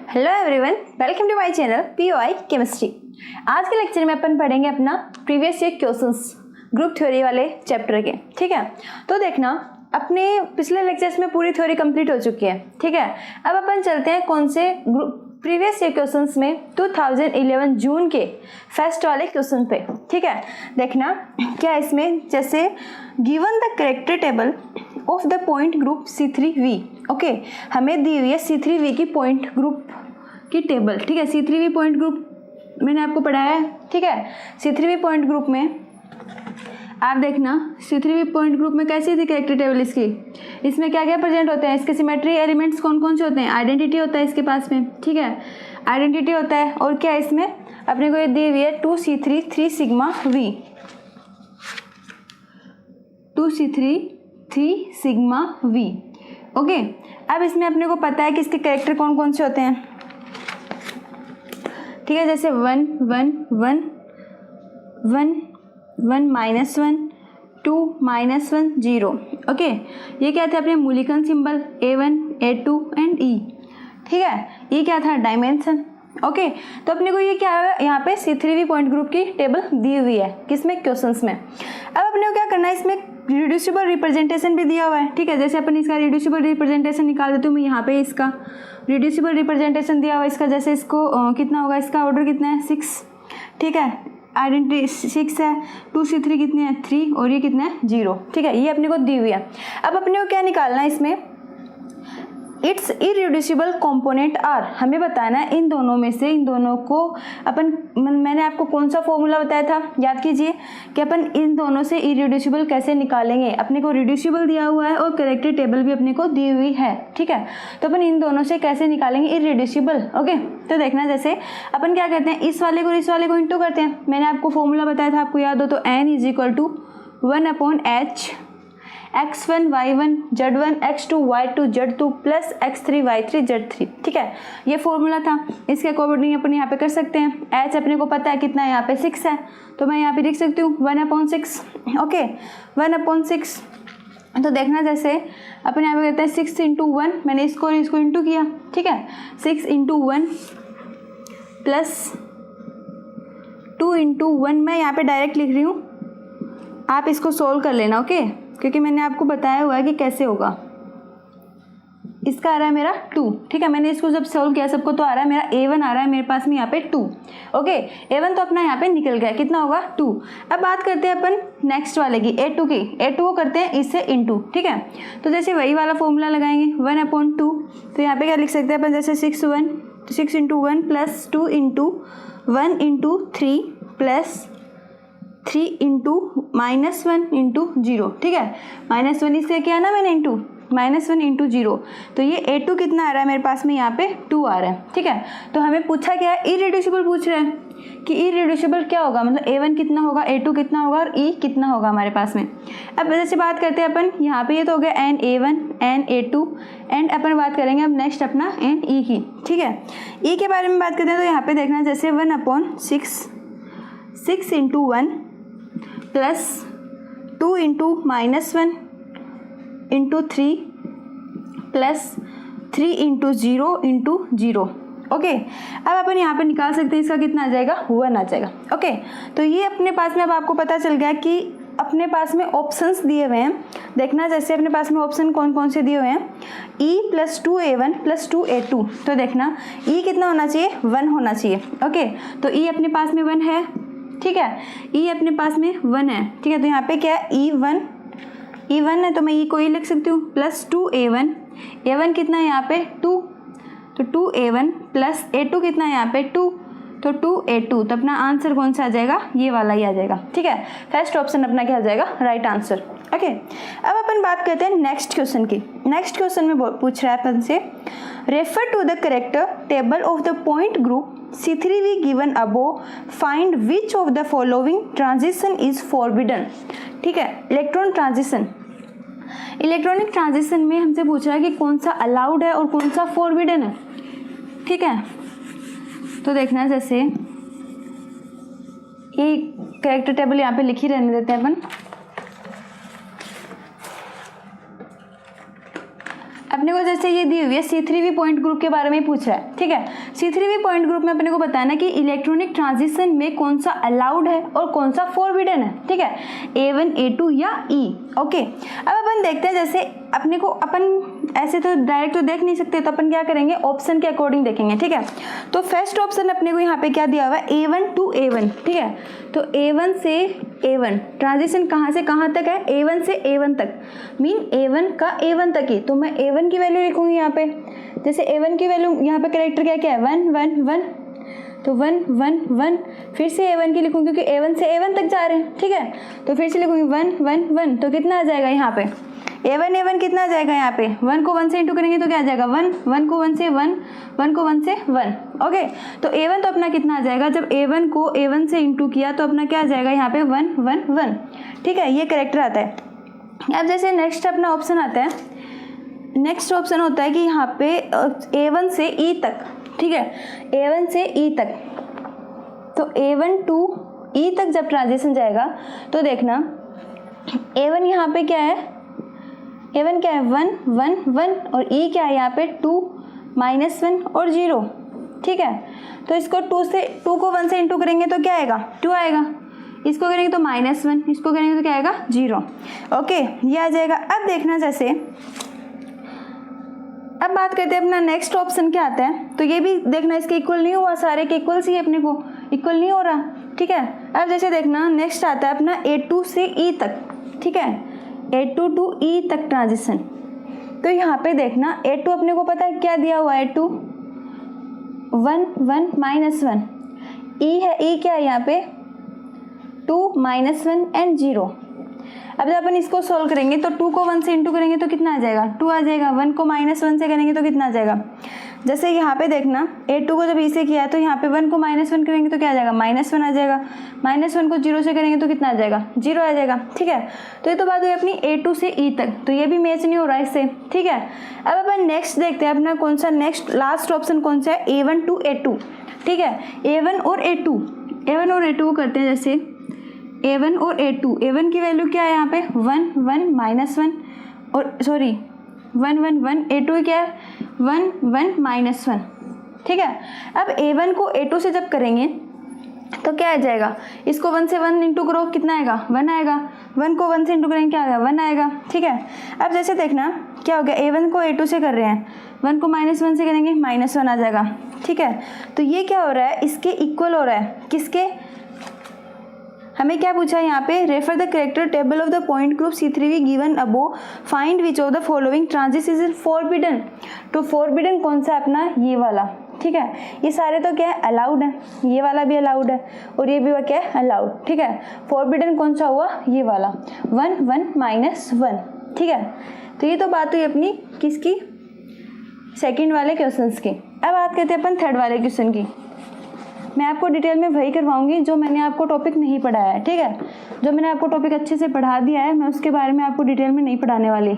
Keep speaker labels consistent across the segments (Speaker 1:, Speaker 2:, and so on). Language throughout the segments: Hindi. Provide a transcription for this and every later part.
Speaker 1: Hello everyone, welcome to my channel POI chemistry. आज के लेक्चर में अपन पढ़ेंगे अपना previous year questions group theory वाले चैप्टर के। ठीक है, तो देखना अपने पिछले लेक्चर्स में पूरी थ्योरी कंप्लीट हो चुकी है। ठीक है, अब अपन चलते हैं कौन से ग्रुप प्रीवियस ईयर क्वेश्चंस में 2011 जून के फर्स्ट वाले क्वेश्चन पे। ठीक है, देखना क्या इसमें, जैसे given the character table of the point group C3V। Okay, हमें दी हुई है C3V की पॉइंट ग्रुप की टेबल। ठीक है, C3V पॉइंट ग्रुप मैंने आपको पढ़ाया है। ठीक है, C3V पॉइंट ग्रुप में आप देखना C3V पॉइंट ग्रुप में कैसी थी करेक्टर टेबल इसकी। इसमें क्या क्या प्रेजेंट होते हैं, इसके सिमेट्री एलिमेंट्स कौन कौन से होते हैं, आइडेंटिटी होता है इसके पास में। ठीक है, आइडेंटिटी होता है, और क्या इसमें अपने को ये दी हुई है 2C3 3 sigma V, 2C3 3 sigma V। Okay, अब इसमें अपने को पता है कि इसके कैरेक्टर कौन कौन से होते हैं। ठीक है, जैसे 1 1 1 1 1 -1 2 -1 0। ओके, ये क्या थे अपने Mulliken symbol A1 A2 and E। ठीक है, ये क्या था डायमेंशन। ओके, तो अपने को ये क्या है यहाँ पे C3V पॉइंट ग्रुप की टेबल दी हुई है किसमें, क्वेश्चंस में। अब अपने को क्या करना है, इसमें रिड्यूसिबल रिप्रेजेंटेशन भी दिया हुआ है। ठीक है, जैसे अपन इसका रिड्यूसिबल रिप्रेजेंटेशन निकाल देते हूँ मैं, यहाँ पे इसका रिड्यूसिबल रिप्रेजेंटेशन दिया हुआ है इसका। जैसे इसको कितना होगा, इसका ऑर्डर कितना है 6। ठीक है, आइडेंटिटी 6 है, 2C3 कितने हैं 3, और ये कितना है 0। ठीक है, ये अपने को दी हुई है। अब अपने को क्या निकालना है इसमें, इट्स इरिड्यूसिबल कंपोनेंट आर। हमें बताना है इन दोनों में से, इन दोनों को अपन, मैंने आपको कौन सा फॉर्मूला बताया था याद कीजिए कि अपन इन दोनों से इरिड्यूसिबल कैसे निकालेंगे। अपने को रिड्यूसिबल दिया हुआ है और करेक्टर टेबल भी अपने को दी हुई है। ठीक है, तो अपन इन दोनों से कैसे निकालेंगे इरिड्यूसिबल। ओके, तो देखना जैसे अपन क्या करते हैं, इस वाले को इंटू करते हैं। मैंने आपको फॉर्मूला बताया था, आपको याद हो तो n = 1/h x1 y1 z1 x2 y2 z2 plus x3 y3 z3। ठीक है, ये फॉर्मूला था, इसके अकॉर्डिंग अपन यहाँ पे कर सकते हैं। h अपने को पता है कितना है, यहाँ पे 6 है, तो मैं यहाँ पे लिख सकती हूँ 1/6। ओके, 1/6। तो देखना जैसे अपन यहाँ पे करते हैं 6 × 1, मैंने इसको इंटू किया। ठीक है, 6 × 1 प्लस 2 × 1 मैं यहाँ पे डायरेक्ट लिख रही हूँ, आप इसको सोल्व कर लेना। ओके, क्योंकि मैंने आपको बताया हुआ है कि कैसे होगा। इसका आ रहा है मेरा 2। ठीक है, मैंने इसको जब सोल्व किया सबको तो आ रहा है मेरा A1 आ रहा है मेरे पास में यहाँ पे 2। ओके, A1 तो अपना यहाँ पे निकल गया, कितना होगा 2। अब बात करते हैं अपन नेक्स्ट वाले की, A2 की। A2 को करते हैं इससे इंटू। ठीक है, तो जैसे वही वाला फॉर्मूला लगाएंगे 1/2, तो यहाँ पे क्या लिख सकते हैं अपन, जैसे 6 × 1 प्लस 2 × 1 × 3 प्लस 3 × -1 × 0। ठीक है, -1 इससे किया ना मैंने इंटू, -1 × 0, तो ये A2 कितना आ रहा है मेरे पास में, यहाँ पे 2 आ रहा है। ठीक है, तो हमें पूछा क्या है, इरिड्यूसिबल पूछ रहे हैं कि इरिड्यूसिबल क्या होगा, मतलब A1 कितना होगा, A2 कितना होगा और E कितना होगा हमारे पास में। अब जैसे बात करते हैं अपन, यहाँ पे ये तो हो गया NA1 NA2 एंड अपन बात करेंगे अब नेक्स्ट अपना NE की। ठीक है, E के बारे में बात करते हैं, तो यहाँ पे देखना जैसे 1/6 6 × 1 प्लस 2 × -1 × 3 प्लस 3 × 0 × 0। ओके, अब अपन यहाँ पे निकाल सकते हैं, इसका कितना आ जाएगा 1 आ जाएगा। ओके, तो ये अपने पास में अब आपको पता चल गया कि अपने पास में ऑप्शंस दिए हुए हैं। देखना जैसे अपने पास में ऑप्शन कौन कौन से दिए हुए हैं, E + 2A1 + 2A2। तो देखना E कितना होना चाहिए, 1 होना चाहिए। ओके, तो E अपने पास में 1 है। ठीक है, E अपने पास में 1 है। ठीक है, तो यहाँ पे क्या है E1 है, तो मैं E को लिख सकती हूँ प्लस 2A1। A1 कितना है यहाँ पे 2, तो 2A1 प्लस A2 कितना है यहाँ पे 2, तो 2A2। तो अपना आंसर कौन सा आ जाएगा, ये वाला ही आ जाएगा। ठीक है, फर्स्ट ऑप्शन अपना क्या आ जाएगा, राइट आंसर। ओके, अब अपन बात करते हैं नेक्स्ट क्वेश्चन की। नेक्स्ट क्वेश्चन में पूछ रहा है अपन से, refer to the character table of the point group C3V given above, find which of the following transition is forbidden। ठीक है, इलेक्ट्रॉनिक ट्रांजिशन में हमसे पूछ रहा है कि कौन सा अलाउड है और कौन सा फॉरबिडन है। ठीक है, तो देखना जैसे ये करेक्टर टेबल यहाँ पे लिख ही रहने देते हैं अपन। अपने को जैसे ये दी हुई है C3V पॉइंट ग्रुप के बारे में पूछ रहा है, ठीक है। C3V पॉइंट ग्रुप में अपने को बताना कि इलेक्ट्रॉनिक ट्रांजिशन में कौन सा अलाउड है और कौन सा फॉरबिडन है, ठीक है, A1 A2 या E। ओके, अब अपन देखते हैं, जैसे अपने को अपन ऐसे तो डायरेक्ट तो देख नहीं सकते, तो अपन क्या करेंगे, ऑप्शन के अकॉर्डिंग देखेंगे, ठीक है। तो फर्स्ट ऑप्शन अपने को यहाँ पे क्या दिया हुआ है, A1 to A1, ठीक है। तो A1 से A1 ट्रांजिशन कहाँ से कहाँ तक है, A1 से A1 तक, मीन A1 का A1 तक ही। तो मैं A1 की वैल्यू लिखूंगी यहाँ पे, जैसे A1 की वैल्यू यहाँ पे कैरेक्टर क्या क्या है, 1 1 1, तो 1 1 1, फिर से A1 की लिखूंगी क्योंकि A1 से A1 तक जा रहे हैं, ठीक है। तो फिर से लिखूंगी 1 1 1, तो कितना आ जाएगा यहाँ पे, A1 कितना आ जाएगा यहाँ पे, 1 को 1 से इंटू करेंगे तो क्या आ जाएगा 1, 1 को 1 से 1, 1 को 1 से 1। ओके, तो A1 तो अपना कितना आ जाएगा, जब A1 को A1 से इंटू किया तो अपना क्या आ जाएगा यहाँ पे 1 1 1, ठीक है, ये करेक्टर आता है। अब जैसे नेक्स्ट अपना ऑप्शन आता है, नेक्स्ट ऑप्शन होता है कि यहाँ पे A1 से E तक, ठीक है, A1 से E तक, तो A1 to E तक जब ट्रांजिशन जाएगा तो देखना A1 यहाँ पे क्या है, A1 क्या है 1 1 1, और E क्या है यहाँ पे 2 -1 और 0, ठीक है। तो इसको 2 को 1 से इंटू करेंगे तो क्या आएगा, 2 आएगा, इसको करेंगे तो -1, इसको करेंगे तो क्या आएगा 0। ओके, ये आ जाएगा। अब देखना, जैसे अब बात करते हैं अपना नेक्स्ट ऑप्शन क्या आता है, तो ये भी देखना इसके इक्वल नहीं हुआ, सारे के इक्वल ही अपने को इक्वल नहीं हो रहा, ठीक है। अब जैसे देखना नेक्स्ट आता है अपना A2 से E तक, ठीक है, A2 to E तक ट्रांजिशन। तो यहाँ पे देखना A2 अपने को पता है क्या दिया हुआ है, A2 1 1 -1, E है, E क्या है यहाँ पे 2 -1 एंड 0। अब जब अपन इसको सोल्व करेंगे तो 2 को 1 से इंटू करेंगे तो कितना आ जाएगा, 2 आ जाएगा, 1 को -1 से करेंगे तो कितना आ जाएगा। जैसे यहाँ पे देखना A2 को जब E से किया है तो यहाँ पे 1 को -1 करेंगे तो क्या आ जाएगा, -1 आ जाएगा, -1 को 0 से करेंगे तो कितना आ जाएगा, 0 आ जाएगा, ठीक है। तो ये तो बात हुई अपनी A2 से E तक, तो ये भी मैच नहीं हो रहा है इससे, ठीक है। अब अपन नेक्स्ट देखते हैं अपना कौन सा नेक्स्ट लास्ट ऑप्शन कौन सा है, A1 to A2, ठीक है, A1 और A2 करते हैं। जैसे A1 और A1 की वैल्यू क्या है यहाँ पे 1 1 -1, और सॉरी 1 1 1, A2 क्या है 1 1 -1, ठीक है। अब A1 को A2 से जब करेंगे तो क्या आ जाएगा, इसको 1 से 1 इंटू करो कितना आएगा, 1 आएगा, 1 को 1 से इंटू करेंगे क्या आएगा, 1 आएगा, ठीक है। अब जैसे देखना क्या हो गया, A1 को A2 से कर रहे हैं, 1 को -1 से करेंगे -1 आ जाएगा, ठीक है। तो ये क्या हो रहा है, इसके इक्वल हो रहा है, किसके, हमें क्या पूछा है यहाँ पे, refer the character table of the point group C3V given above, find which of the following transition is forbidden. तो फॉरबिडन कौन सा अपना, ये वाला, ठीक है। ये सारे तो क्या है अलाउड है, ये वाला भी अलाउड है और ये भी क्या है अलाउड, ठीक है। फॉरबिडन कौन सा हुआ, ये वाला 1 1 -1, ठीक है। तो ये तो बात हुई अपनी किसकी, सेकंड वाले क्वेश्चंस की। अब बात करते हैं अपन थर्ड वाले क्वेश्चन की। मैं आपको डिटेल में वही करवाऊंगी जो मैंने आपको टॉपिक नहीं पढ़ाया है, ठीक है। जो मैंने आपको टॉपिक अच्छे से पढ़ा दिया है मैं उसके बारे में आपको डिटेल में नहीं पढ़ाने वाली,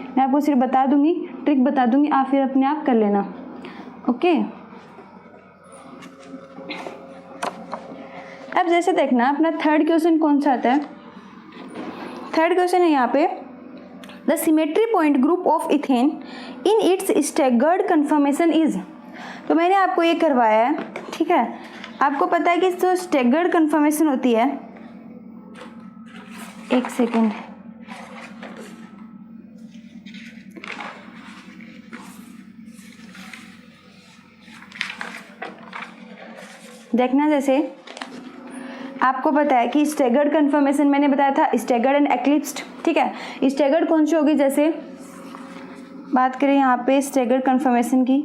Speaker 1: मैं आपको सिर्फ बता दूंगी, ट्रिक बता दूंगी, आप फिर अपने आप कर लेना, ओके। अब जैसे देखना अपना थर्ड क्वेश्चन कौन सा आता है, थर्ड क्वेश्चन है यहाँ पे, the symmetry point group of ethane in its staggered conformation is. तो मैंने आपको ये करवाया है, ठीक है। आपको पता है कि जो स्टैगर्ड कन्फर्मेशन होती है, एक सेकेंड, देखना, जैसे आपको पता है कि स्टैगर्ड कन्फर्मेशन मैंने बताया था स्टैगर्ड एंड एक्लिप्स्ड, ठीक है। स्टैगर्ड कौन सी होगी, जैसे बात करें यहाँ पे स्टैगर्ड कन्फर्मेशन की,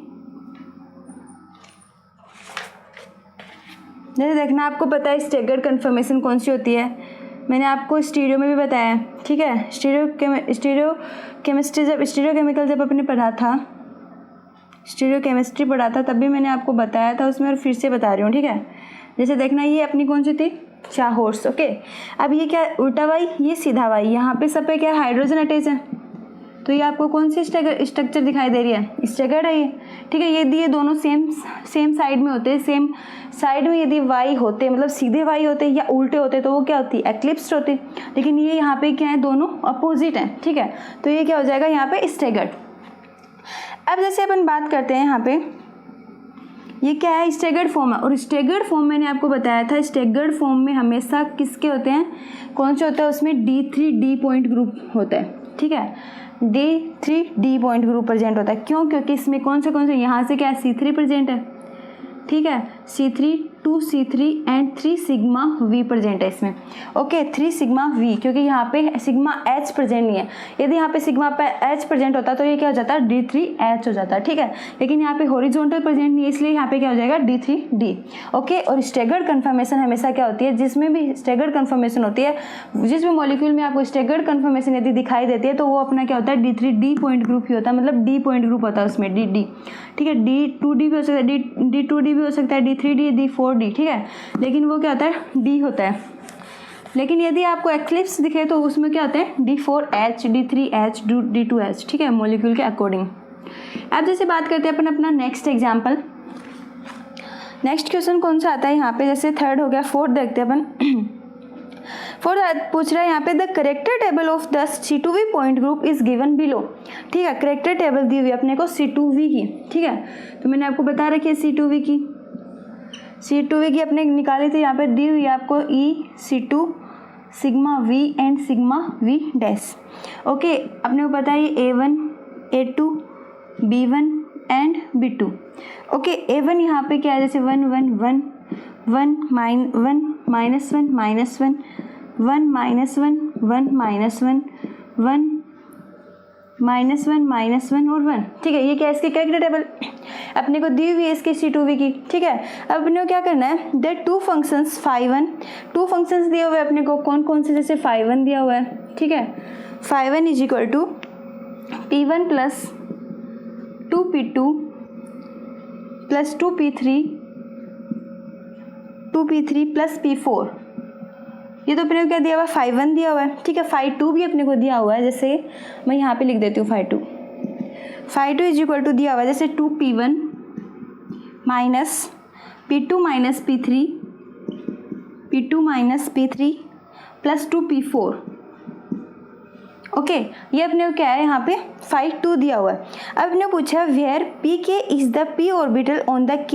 Speaker 1: जैसे देखना आपको पता है स्टैगर्ड कन्फर्मेशन कौन सी होती है, मैंने आपको स्टीरियो में भी बताया है, ठीक है। स्टीरियो केमिस्ट्री जब स्टीरियो केमिकल जब अपने पढ़ा था, स्टीरियो केमिस्ट्री पढ़ा था तब भी मैंने आपको बताया था उसमें, और फिर से बता रही हूँ, ठीक है। जैसे देखना ये अपनी कौन सी थी, चाहोर्स, ओके। अब ये क्या उल्टा वाई, ये सीधा वाई, यहाँ पे सब पे क्या हाइड्रोजन अटैच है, तो ये आपको कौन सी स्ट्रक्चर दिखाई दे रही है, स्टैगर्ड है ये, ठीक है। ये दोनों सेम साइड में होते हैं, सेम साइड में यदि वाई होते मतलब सीधे वाई होते या उल्टे होते तो वो क्या होती है एक्लिप्स्ड होते, लेकिन ये यहाँ पे क्या है दोनों अपोजिट हैं, ठीक है। तो ये क्या हो जाएगा यहाँ पे स्टैगर्ड। अब जैसे अपन बात करते हैं यहाँ पे, ये क्या है, स्टेगर्ड फॉर्म है, और स्टेगर्ड फॉर्म मैंने आपको बताया था, स्टेगर्ड फॉर्म में हमेशा किसके होते हैं, कौन से होता है उसमें, D3D पॉइंट ग्रुप होता है, ठीक है, D3D पॉइंट ग्रुप प्रेजेंट होता है। क्यों? क्योंकि इसमें कौन से यहाँ से क्या है, C3 प्रेजेंट है, ठीक है, C3 2 C3 and 3 sigma V present है इसमें। ओके, 3 सिग्मा V, क्योंकि यहाँ पे सिग्मा H प्रेजेंट नहीं है। यदि यहाँ पे सिग्मा पे H प्रेजेंट होता तो ये क्या हो जाता है, D3H हो जाता है, ठीक है, लेकिन यहाँ पे हॉरिजॉन्टल प्रेजेंट नहीं है, इसलिए यहाँ पे क्या हो जाएगा, D3D। ओके, और स्टेगर्ड कन्फर्मेशन हमेशा क्या होती है, जिसमें भी स्टेगर्ड कन्फर्मेशन होती है, जिस भी मॉलिक्यूल में आपको स्टेगर्ड कन्फर्मेशन यदि दिखाई देती है तो वो अपना क्या होता है, D3D पॉइंट ग्रुप ही होता है, मतलब D पॉइंट ग्रुप होता है उसमें, D, ठीक है, D2D भी हो सकता है, D2D भी हो सकता है, D3D, D4D, ठीक है, लेकिन वो क्या होता है, D होता है। लेकिन यदि आपको एक्लिप्स दिखे तो उसमें क्या होता है, D4H, D3H, D2H, ठीक है, मॉलिक्यूल के अकॉर्डिंग। अब जैसे बात करते हैं अपन अपना नेक्स्ट एग्जाम्पल, नेक्स्ट क्वेश्चन कौन सा आता है यहाँ पे, जैसे थर्ड हो गया, फोर्थ देखते हैं अपन। फोर्थ पूछ रहा है यहाँ पे, the character table of the C2V point group is given below, ठीक है, करेक्टर टेबल दी हुई अपने को C2V की, ठीक है, तो मैंने आपको बता रखी है C2V की अपने निकाली थी, यहाँ पे दी हुई है आपको EC2 sigma V and sigma V dash. Okay, अपने को पता है A1 A2 B1 and B2। Okay, A1 यहाँ पे क्या है, जैसे 1 1 1 1 1 minus 1 minus 1 1 minus 1 1 minus 1 1 minus 1 minus 1 और 1, ठीक है, ये क्या है, इसकी कैरेक्टर टेबल अपने को दी हुई है इसकी C2V की, ठीक है। अब अपने को क्या करना है, the two functions phi1, two functions दिए हुए अपने को, कौन कौन से, जैसे phi1 दिया हुआ है, ठीक है, phi1 is equal to P1 plus 2P2 plus 2P3 plus P4, ये तो अपने को क्या दिया हुआ है, phi1 दिया हुआ है, ठीक है, phi2 भी अपने को दिया हुआ है, जैसे मैं यहाँ पे लिख देती हूँ phi2 इज इक्वल टू दिया हुआ है, जैसे 2P1 minus P2 minus P3 plus 2P4। Okay, ये अपने को क्या है, यहाँ पे phi2 दिया हुआ है। अब अपने पूछा where Pk is the p orbital on the K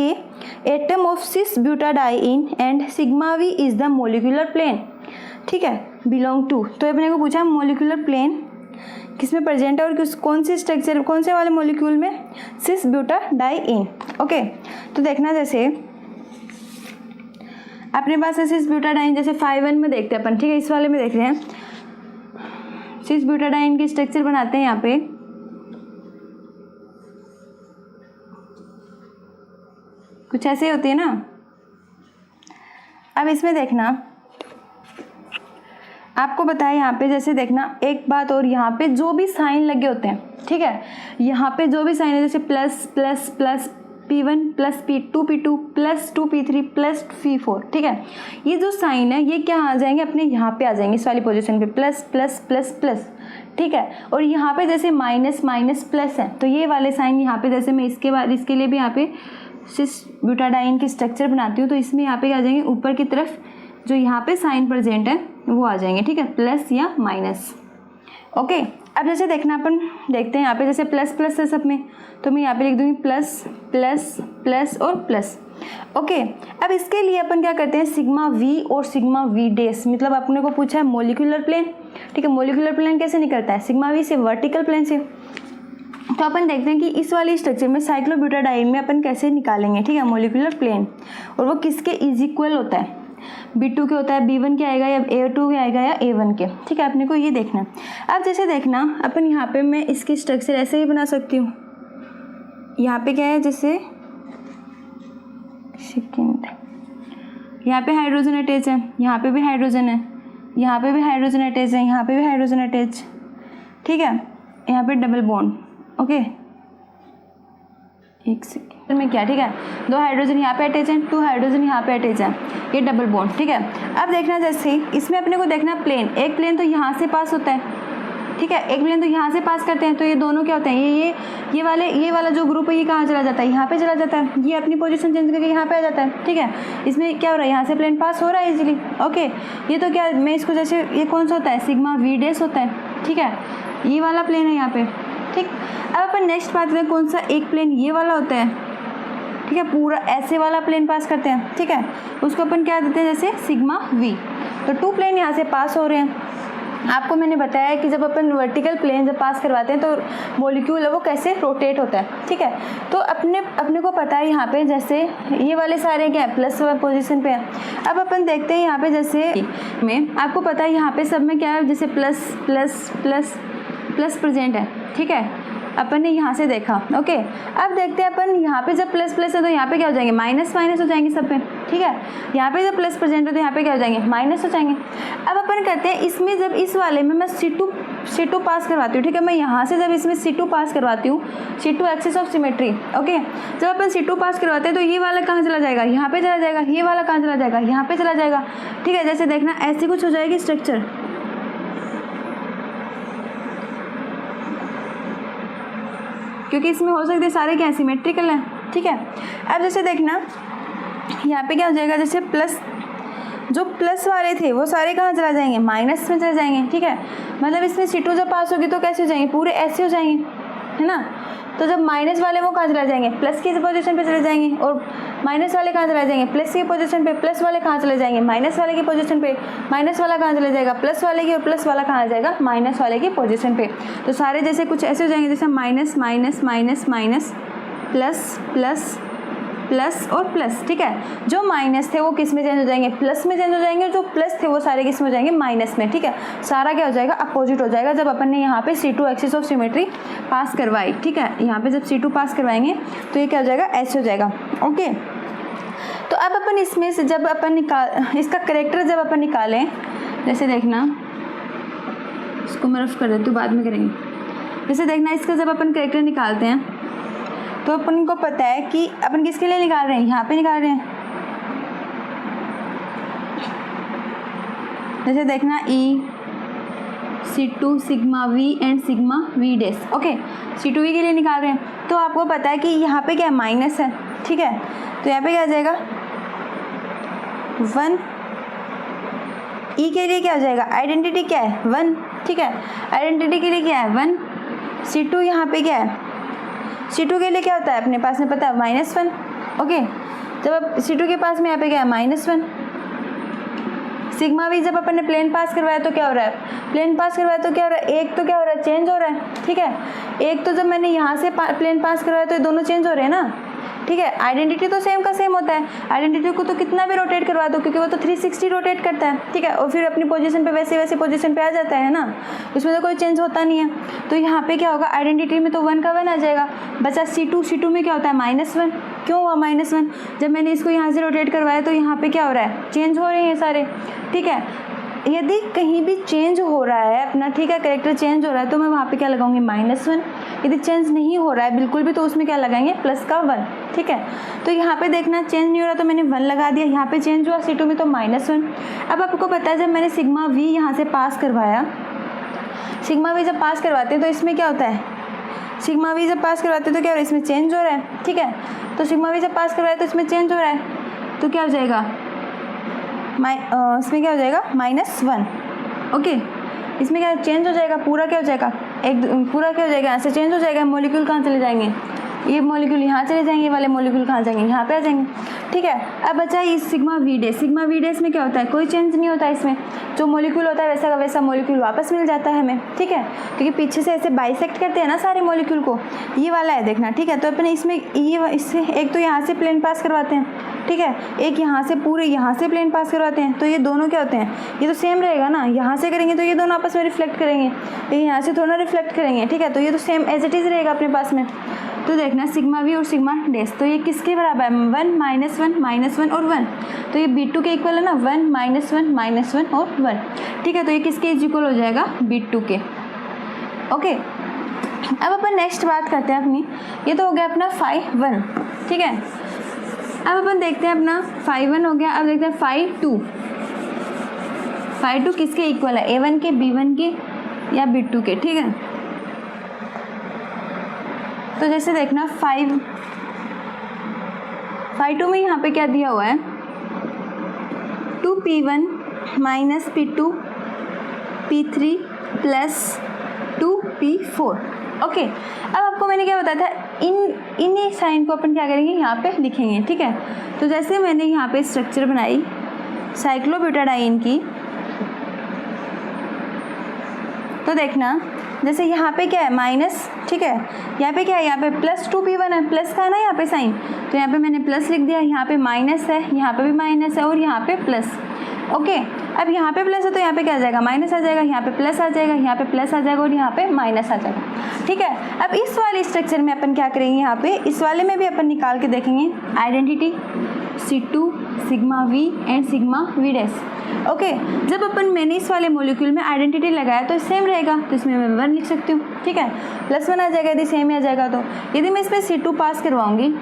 Speaker 1: atom of cis butadiene and sigma V is the molecular plane, ठीक है, बिलोंग टू, तो अपने को पूछा मोलिकुलर प्लेन किसमें प्रेजेंट है और कौन सी स्ट्रक्चर, कौन से वाले मॉलिक्यूल में, सिस ब्यूटाडाइन। ओके, तो देखना जैसे अपने पास है सिस ब्यूटाडाइन, जैसे phi1 में देखते हैं अपन, ठीक है, इस वाले में देख रहे हैं, सिस ब्यूटाडाइन की स्ट्रक्चर बनाते हैं यहाँ पे, कुछ ऐसे होती है ना। अब इसमें देखना, आपको बताया यहाँ पे, जैसे देखना एक बात और, यहाँ पे जो भी साइन लगे होते हैं, ठीक है, यहाँ पे जो भी साइन है, जैसे plus plus plus P1 plus P2 plus 2P3 plus P4, ठीक है, ये जो साइन है ये क्या आ जाएंगे, अपने यहाँ पे आ जाएंगे, इस वाली पोजीशन पे प्लस प्लस प्लस प्लस, ठीक है, और यहाँ पे जैसे माइनस माइनस प्लस है, तो ये वाले साइन यहाँ पे, जैसे मैं इसके बाद इसके लिए भी यहाँ पे सिस ब्यूटाडाइन की स्ट्रक्चर बनाती हूँ, तो इसमें यहाँ पे आ जाएंगे ऊपर की तरफ जो यहाँ पे साइन प्रेजेंट है वो आ जाएंगे, ठीक है, प्लस या माइनस। ओके, अब जैसे देखना अपन देखते हैं यहाँ पे, जैसे प्लस प्लस है सब में, तो मैं यहाँ पे लिख दूँगी प्लस प्लस प्लस और प्लस। ओके, अब इसके लिए अपन क्या करते हैं, सिग्मा V और सिग्मा V डैश, मतलब अपने को पूछा है मोलिकुलर प्लेन, ठीक है, मोलिकुलर प्लेन कैसे निकलता है, सिग्मा V से वर्टिकल प्लेन से। तो अपन देखते हैं कि इस वाली स्ट्रक्चर में साइक्लोब्यूटाडाइन में अपन कैसे निकालेंगे, ठीक है, मोलिकुलर प्लेन, और वो किसके इज इक्वल होता है, B2 के होता है, B1 के आएगा या A2 के आएगा या A1 के, ठीक है, अपने को ये देखना है। अब जैसे देखना अपन यहाँ पे मैं इसकी स्ट्रक्चर ऐसे ही बना सकती हूँ, यहाँ पे क्या है, जैसे सेकेंड, यहाँ पे हाइड्रोजन अटैच है, यहाँ पे भी हाइड्रोजन है, यहाँ पे भी हाइड्रोजन अटैच है, यहाँ पे भी हाइड्रोजन अटैच, ठीक है, यहाँ पे डबल बॉन्ड। ओके, एक सेकेंड में क्या, ठीक है, 2 हाइड्रोजन यहाँ पे अटैच है, 2 हाइड्रोजन यहाँ पे अटैच है, ये डबल बॉन्ड, ठीक है। अब देखना जैसे इसमें अपने को देखना प्लेन, एक प्लेन तो यहाँ से पास होता है, ठीक है, एक प्लेन तो यहाँ से पास करते हैं, तो ये दोनों क्या होते हैं, ये वाला जो ग्रुप है ये कहाँ चला जाता है, यहाँ पे चला जाता है, ये अपनी पोजीशन चेंज करके यहाँ पे आ जाता है, ठीक है, इसमें क्या हो रहा है, यहाँ से प्लेन पास हो रहा है इजीली। ओके, ये तो क्या, मैं इसको जैसे, ये कौन सा होता है, सिग्मा V डैश होता है, ठीक है, ये वाला प्लेन है यहाँ पे, ठीक। अब अपन नेक्स्ट बात करें कौन सा, एक प्लेन ये वाला होता है, ठीक है, पूरा ऐसे वाला प्लेन पास करते हैं, ठीक है, उसको अपन क्या देते हैं जैसे सिग्मा वी। तो 2 प्लेन यहाँ से पास हो रहे हैं। आपको मैंने बताया कि जब अपन वर्टिकल प्लेन जब पास करवाते हैं तो मॉलिक्यूल है वो कैसे रोटेट होता है, ठीक है। तो अपने को पता है यहाँ पे जैसे ये वाले सारे क्या है प्लस पोजीशन पे है। अब अपन देखते हैं यहाँ पे जैसे में आपको पता है यहाँ पे सब में क्या है जैसे plus plus plus plus present है, ठीक है, अपन ने यहाँ से देखा। ओके, अब देखते हैं अपन यहाँ पे जब प्लस प्लस है तो यहाँ पे क्या हो जाएंगे माइनस माइनस हो जाएंगे सब पे, ठीक है। यहाँ पे जब प्लस प्रेजेंट है तो यहाँ पे क्या हो जाएंगे माइनस हो जाएंगे। अब अपन करते हैं इसमें जब इस वाले में मैं C2 पास करवाती हूँ, ठीक है, मैं यहाँ से जब इसमें C2 पास करवाती हूँ, C2 axis of symmetry. Okay, जब अपन C2 पास करवाते हैं तो ये वाला कहाँ चला जाएगा, यहाँ पे चला जाएगा, ये वाला कहाँ चला जाएगा, यहाँ पे चला जाएगा, ठीक है। जैसे देखना ऐसी कुछ हो जाएगी स्ट्रक्चर, क्योंकि इसमें हो सकते सारे क्या सिमेट्रिकल हैं, ठीक है। अब जैसे देखना यहाँ पे क्या हो जाएगा जैसे प्लस, जो प्लस वाले थे वो सारे कहाँ चला जाएंगे माइनस में चले जाएंगे, ठीक है। मतलब इसमें C2 जब पास होगी तो कैसे हो जाएंगे पूरे ऐसे हो जाएंगे, है ना। तो जब माइनस वाले वो कहाँ चला जाएंगे प्लस की पोजीशन पे चले जाएंगे, और माइनस वाले कहाँ चले जाएंगे प्लस की पोजीशन पे, प्लस वाले कहाँ चले जाएंगे माइनस वाले की पोजीशन पे, माइनस वाला कहाँ चले जाएगा प्लस वाले की, और प्लस वाला कहाँ आ जाएगा माइनस वाले की पोजीशन पे। तो सारे जैसे कुछ ऐसे हो जाएंगे जैसे minus minus minus minus plus plus plus और प्लस, ठीक है। जो माइनस थे वो किस में चेंज हो जाएंगे प्लस में चेंज हो जाएंगे, और जो प्लस थे वो सारे किस में हो जाएंगे माइनस में, ठीक है। सारा क्या हो जाएगा अपोजिट हो जाएगा जब अपन ने यहाँ पे C2 एक्सिस ऑफ सिमेट्री पास करवाई, ठीक है। यहाँ पे जब C2 पास करवाएंगे तो ये क्या हो जाएगा ऐसे हो जाएगा। ओके, तो अब अपन इसमें से जब अपन इसका करेक्टर जब अपन निकालें, जैसे देखना इसको मैं रफ कर देती हूँ बाद में करेंगे। जैसे देखना इसका जब अपन करेक्टर निकालते हैं तो अपन को पता है कि अपन किसके लिए निकाल रहे हैं, यहाँ पे निकाल रहे हैं। जैसे देखना C2 sigma V and sigma V dash. Okay, C2V के लिए निकाल रहे हैं तो आपको पता है कि यहाँ पे क्या है माइनस है, ठीक है। तो यहाँ पे क्या आ जाएगा 1, E के लिए क्या हो जाएगा आइडेंटिटी क्या है 1, ठीक है। आइडेंटिटी के लिए क्या है 1, C2 यहाँ पे क्या है C2 के लिए क्या होता है अपने पास में पता है -1। ओके, जब अब C2 के पास में यहाँ पे क्या है -1। सिग्मा V जब अपन ने प्लेन पास करवाया तो क्या हो रहा है प्लेन पास करवाया तो क्या हो रहा है एक तो क्या हो रहा है चेंज हो रहा है, ठीक है। एक तो जब मैंने यहाँ से प्लेन पास करवाया तो ये दोनों चेंज हो रहे हैं ना, ठीक है। आइडेंटिटी तो सेम का सेम होता है, आइडेंटिटी को तो कितना भी रोटेट करवा दो क्योंकि वो तो 360 रोटेट करता है, ठीक है। और फिर अपनी पोजीशन पे वैसे वैसे पोजीशन पे आ जाता है ना, उसमें तो कोई चेंज होता नहीं है। तो यहाँ पे क्या होगा आइडेंटिटी में तो 1 का 1 आ जाएगा, बचा C2 में क्या होता है -1। क्यों हुआ -1, जब मैंने इसको यहाँ से रोटेट करवाया तो यहाँ पे क्या हो रहा है चेंज हो रहे हैं सारे, ठीक है। यदि कहीं भी चेंज हो रहा है अपना, ठीक है, कैरेक्टर चेंज हो रहा है तो मैं वहाँ पे क्या लगाऊंगी -1। यदि चेंज नहीं हो रहा है बिल्कुल भी तो उसमें क्या लगाएंगे प्लस का 1, ठीक है। तो यहाँ पे देखना चेंज नहीं हो रहा तो मैंने 1 लगा दिया, यहाँ पे चेंज हुआ C2 में तो -1। अब आपको पता है जब मैंने सिग्मा V यहाँ से पास करवाया, सिग्मा V जब पास करवाते हैं तो इसमें क्या होता है सिग्मा V जब पास करवाते हैं तो क्या हो रहा है इसमें चेंज हो रहा है, ठीक है। तो सिग्मा V जब पास करवाया तो इसमें चेंज हो रहा है तो क्या हो जाएगा इसमें क्या हो जाएगा -1। ओके, इसमें क्या चेंज हो जाएगा पूरा क्या हो जाएगा पूरा क्या हो जाएगा ऐसे चेंज हो जाएगा। मॉलिक्यूल कहाँ चले जाएंगे ये मॉलिक्यूल यहाँ चले जाएंगे, ये वाले मॉलिक्यूल कहाँ जाएंगे यहाँ पे आ जाएंगे, ठीक है। अब बचा इस सिग्मा V डैश में क्या होता है कोई चेंज नहीं होता है, इसमें जो मॉलिक्यूल होता है वैसा का वैसा मॉलिक्यूल वापस मिल जाता है हमें, ठीक है। क्योंकि पीछे से ऐसे बाइसेक्ट करते हैं ना सारे मॉलिक्यूल को, ये वाला है देखना, ठीक है। तो अपने इसमें ये इससे एक तो यहाँ से प्लेन पास करवाते हैं, ठीक है, एक यहाँ से पूरे यहाँ से प्लेन पास करवाते हैं, तो ये दोनों क्या होते हैं ये तो सेम रहेगा ना, यहाँ से करेंगे तो ये दोनों आपस में रिफ्लेक्ट करेंगे, लेकिन यहाँ से थोड़ा रिफ्लेक्ट करेंगे, ठीक है। तो ये तो सेम एज इट इज़ रहेगा अपने पास में। तो देखना सिग्मा V और सिग्मा डैश तो ये किसके बराबर है 1 -1 और 1, तो ये B2 के इक्वल है ना 1 -1 और 1, ठीक है। तो ये किसके इक्वल हो जाएगा B2 के। ओके, अब अपन नेक्स्ट बात करते हैं अपनी, ये तो हो गया अपना φ1, ठीक है। अब अपन देखते हैं अपना φ1 हो गया, अब देखते हैं φ2 किसके इक्वल है A1 के B1 के या B2 के, ठीक है। तो जैसे देखना φ2 में यहाँ पे क्या दिया हुआ है 2p1 - p2 p3 + 2p4, okay, अब आपको मैंने क्या बताया था, इन साइन को अपन क्या करेंगे, यहाँ पे लिखेंगे, ठीक है। तो जैसे मैंने यहाँ पे स्ट्रक्चर बनाई साइक्लोब्यूटाडाइन की, तो देखना जैसे यहाँ पे क्या है माइनस, ठीक है, यहाँ पे क्या है, यहाँ पे +2p1 है, प्लस का है ना यहाँ पे साइन, तो यहाँ पे मैंने प्लस लिख दिया, यहाँ पे माइनस है, यहाँ पे भी माइनस है और यहाँ पे प्लस। ओके, अब यहाँ पे प्लस है तो यहाँ पे क्या आ जाएगा, माइनस आ जाएगा, यहाँ पे प्लस आ जाएगा, यहाँ पे प्लस आ जाएगा और यहाँ पे माइनस आ जाएगा, ठीक है। अब इस वाले स्ट्रक्चर में अपन क्या करेंगे, यहाँ पे इस वाले में भी अपन निकाल के देखेंगे identity C2 sigma V and sigma V dash. Okay, जब मैंने इस वाले मॉलिक्यूल में आइडेंटिटी लगाया तो सेम रहेगा, तो इसमें मैं 1 लिख सकती हूँ, ठीक है, +1 आ जाएगा यदि सेम ही आ जाएगा। तो यदि मैं इसमें C2 पास करवाऊंगी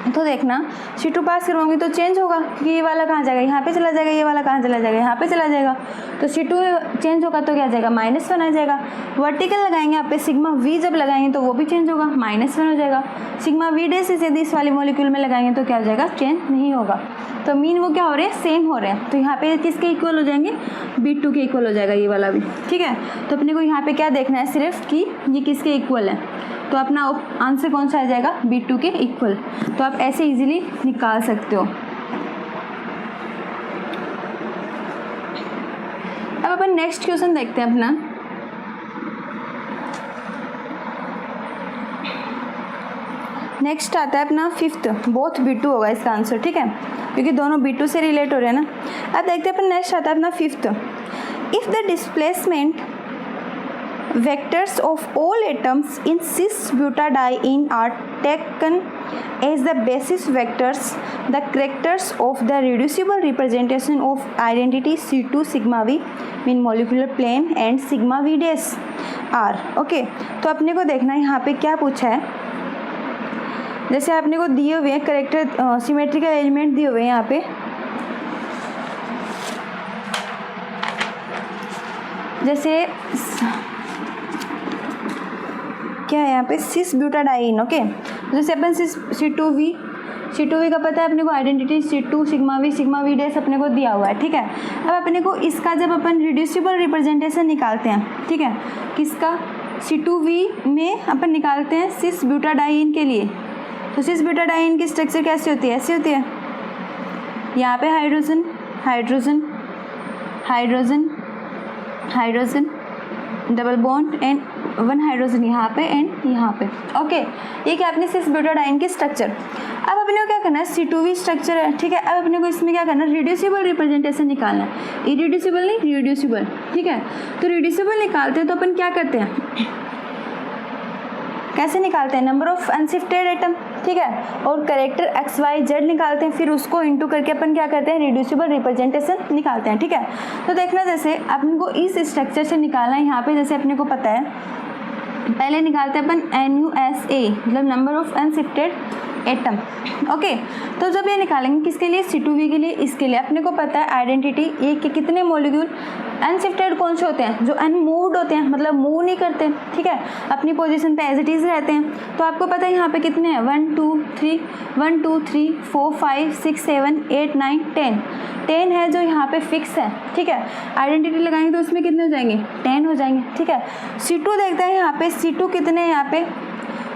Speaker 1: तो देखना C2 पास करवाऊंगी तो चेंज होगा कि ये वाला कहाँ जाएगा, यहाँ पे चला जाएगा, ये वाला कहाँ चला जाएगा, यहाँ पे चला जाएगा, तो C2 चेंज होगा तो क्या आ जाएगा, -1 आ जाएगा। वर्टिकल लगाएंगे यहाँ पे सिग्मा V जब लगाएंगे तो वो भी चेंज होगा, -1 हो जाएगा। सिग्मा V डैश यदि इस वाले मॉलिक्यूल में लगाएंगे तो क्या हो जाएगा, चेंज नहीं होगा। तो मीन वो क्या हो रहे हैं, सेम हो रहे हैं, तो यहाँ पे किसके इक्वल हो जाएंगे, B2 के इक्वल हो जाएगा ये वाला भी, ठीक है। तो अपने को यहाँ पे क्या देखना है सिर्फ कि ये किसके इक्वल है, तो अपना आंसर कौन सा आ जाएगा, B2 के इक्वल। तो आप ऐसे इजीली निकाल सकते हो। अब अपन नेक्स्ट क्वेश्चन देखते हैं अपना। नेक्स्ट आता है अपना 5th, बोथ B2 होगा इसका आंसर, ठीक है, क्योंकि दोनों B2 से रिलेट हो रहे हैं ना। अब देखते हैं अपन नेक्स्ट आता है अपना 5th, if the displacement vectors of all atoms in cis-butadiene are taken as the basis vectors, the characters of the reducible representation of identity C2 sigma V mean molecular plane and sigma V dash are okay। तो अपने को देखना है यहाँ पे क्या पूछा है, जैसे आपने को दिए हुए हैं करेक्टर सिमेट्रिकल एलिमेंट दिए हुए हैं यहाँ पे, जैसे क्या है यहाँ पे cis-butadiene, ओके। जैसे अपन C2V का पता है अपने को identity C2 sigma V dash अपने को दिया हुआ है, ठीक है। अब अपने को इसका जब अपन रिड्यूसिबल रिप्रेजेंटेशन निकालते हैं, ठीक है, किसका, C2V में अपन निकालते हैं cis-butadiene के लिए, तो cis-butadiene की स्ट्रक्चर कैसी होती है, ऐसी होती है, यहाँ पे hydrogen hydrogen hydrogen hydrogen double bond and 1 hydrogen यहाँ पे एंड यहाँ पे, ओके। ये क्या अपनी cis-butadiene की स्ट्रक्चर। अब अपने को क्या करना है, C2V स्ट्रक्चर है, ठीक है। अब अपने को इसमें क्या करना है, रिड्यूसिबल रिप्रेजेंटेशन निकालना है, इरिड्यूसिबल नहीं रिड्यूसिबल, ठीक है। तो रिड्यूसिबल निकालते हैं तो अपन क्या करते हैं, कैसे निकालते हैं, नंबर ऑफ अनशिफ्टेड एटम, ठीक है, और करेक्टर XYZ निकालते हैं, फिर उसको इंटू करके अपन क्या करते हैं, रिड्यूसिबल रिप्रेजेंटेशन निकालते हैं, ठीक है। तो देखना जैसे अपन को इस स्ट्रक्चर से निकालना है, यहाँ पे जैसे अपने को पता है, पहले निकालते हैं अपन NUSA मतलब number of unshifted atom, okay. तो जब ये निकालेंगे किसके लिए, C2V के लिए, इसके लिए अपने को पता है आइडेंटिटी ये कि कितने मॉलिक्यूल अनशिफ्टेड कौन से होते हैं, जो अनमूव्ड होते हैं, मतलब मूव नहीं करते, ठीक है, अपनी पोजीशन पे एज इट इज़ रहते हैं। तो आपको पता है यहाँ पे कितने हैं, 1 2 3 4 5 6 7 8 9 10 है जो यहाँ पे फिक्स है, ठीक है। आइडेंटिटी लगाएंगे तो उसमें कितने हो जाएंगे, 10 हो जाएंगे, ठीक है। C2 देखते हैं यहाँ पे, C2 कितने हैं, यहाँ पे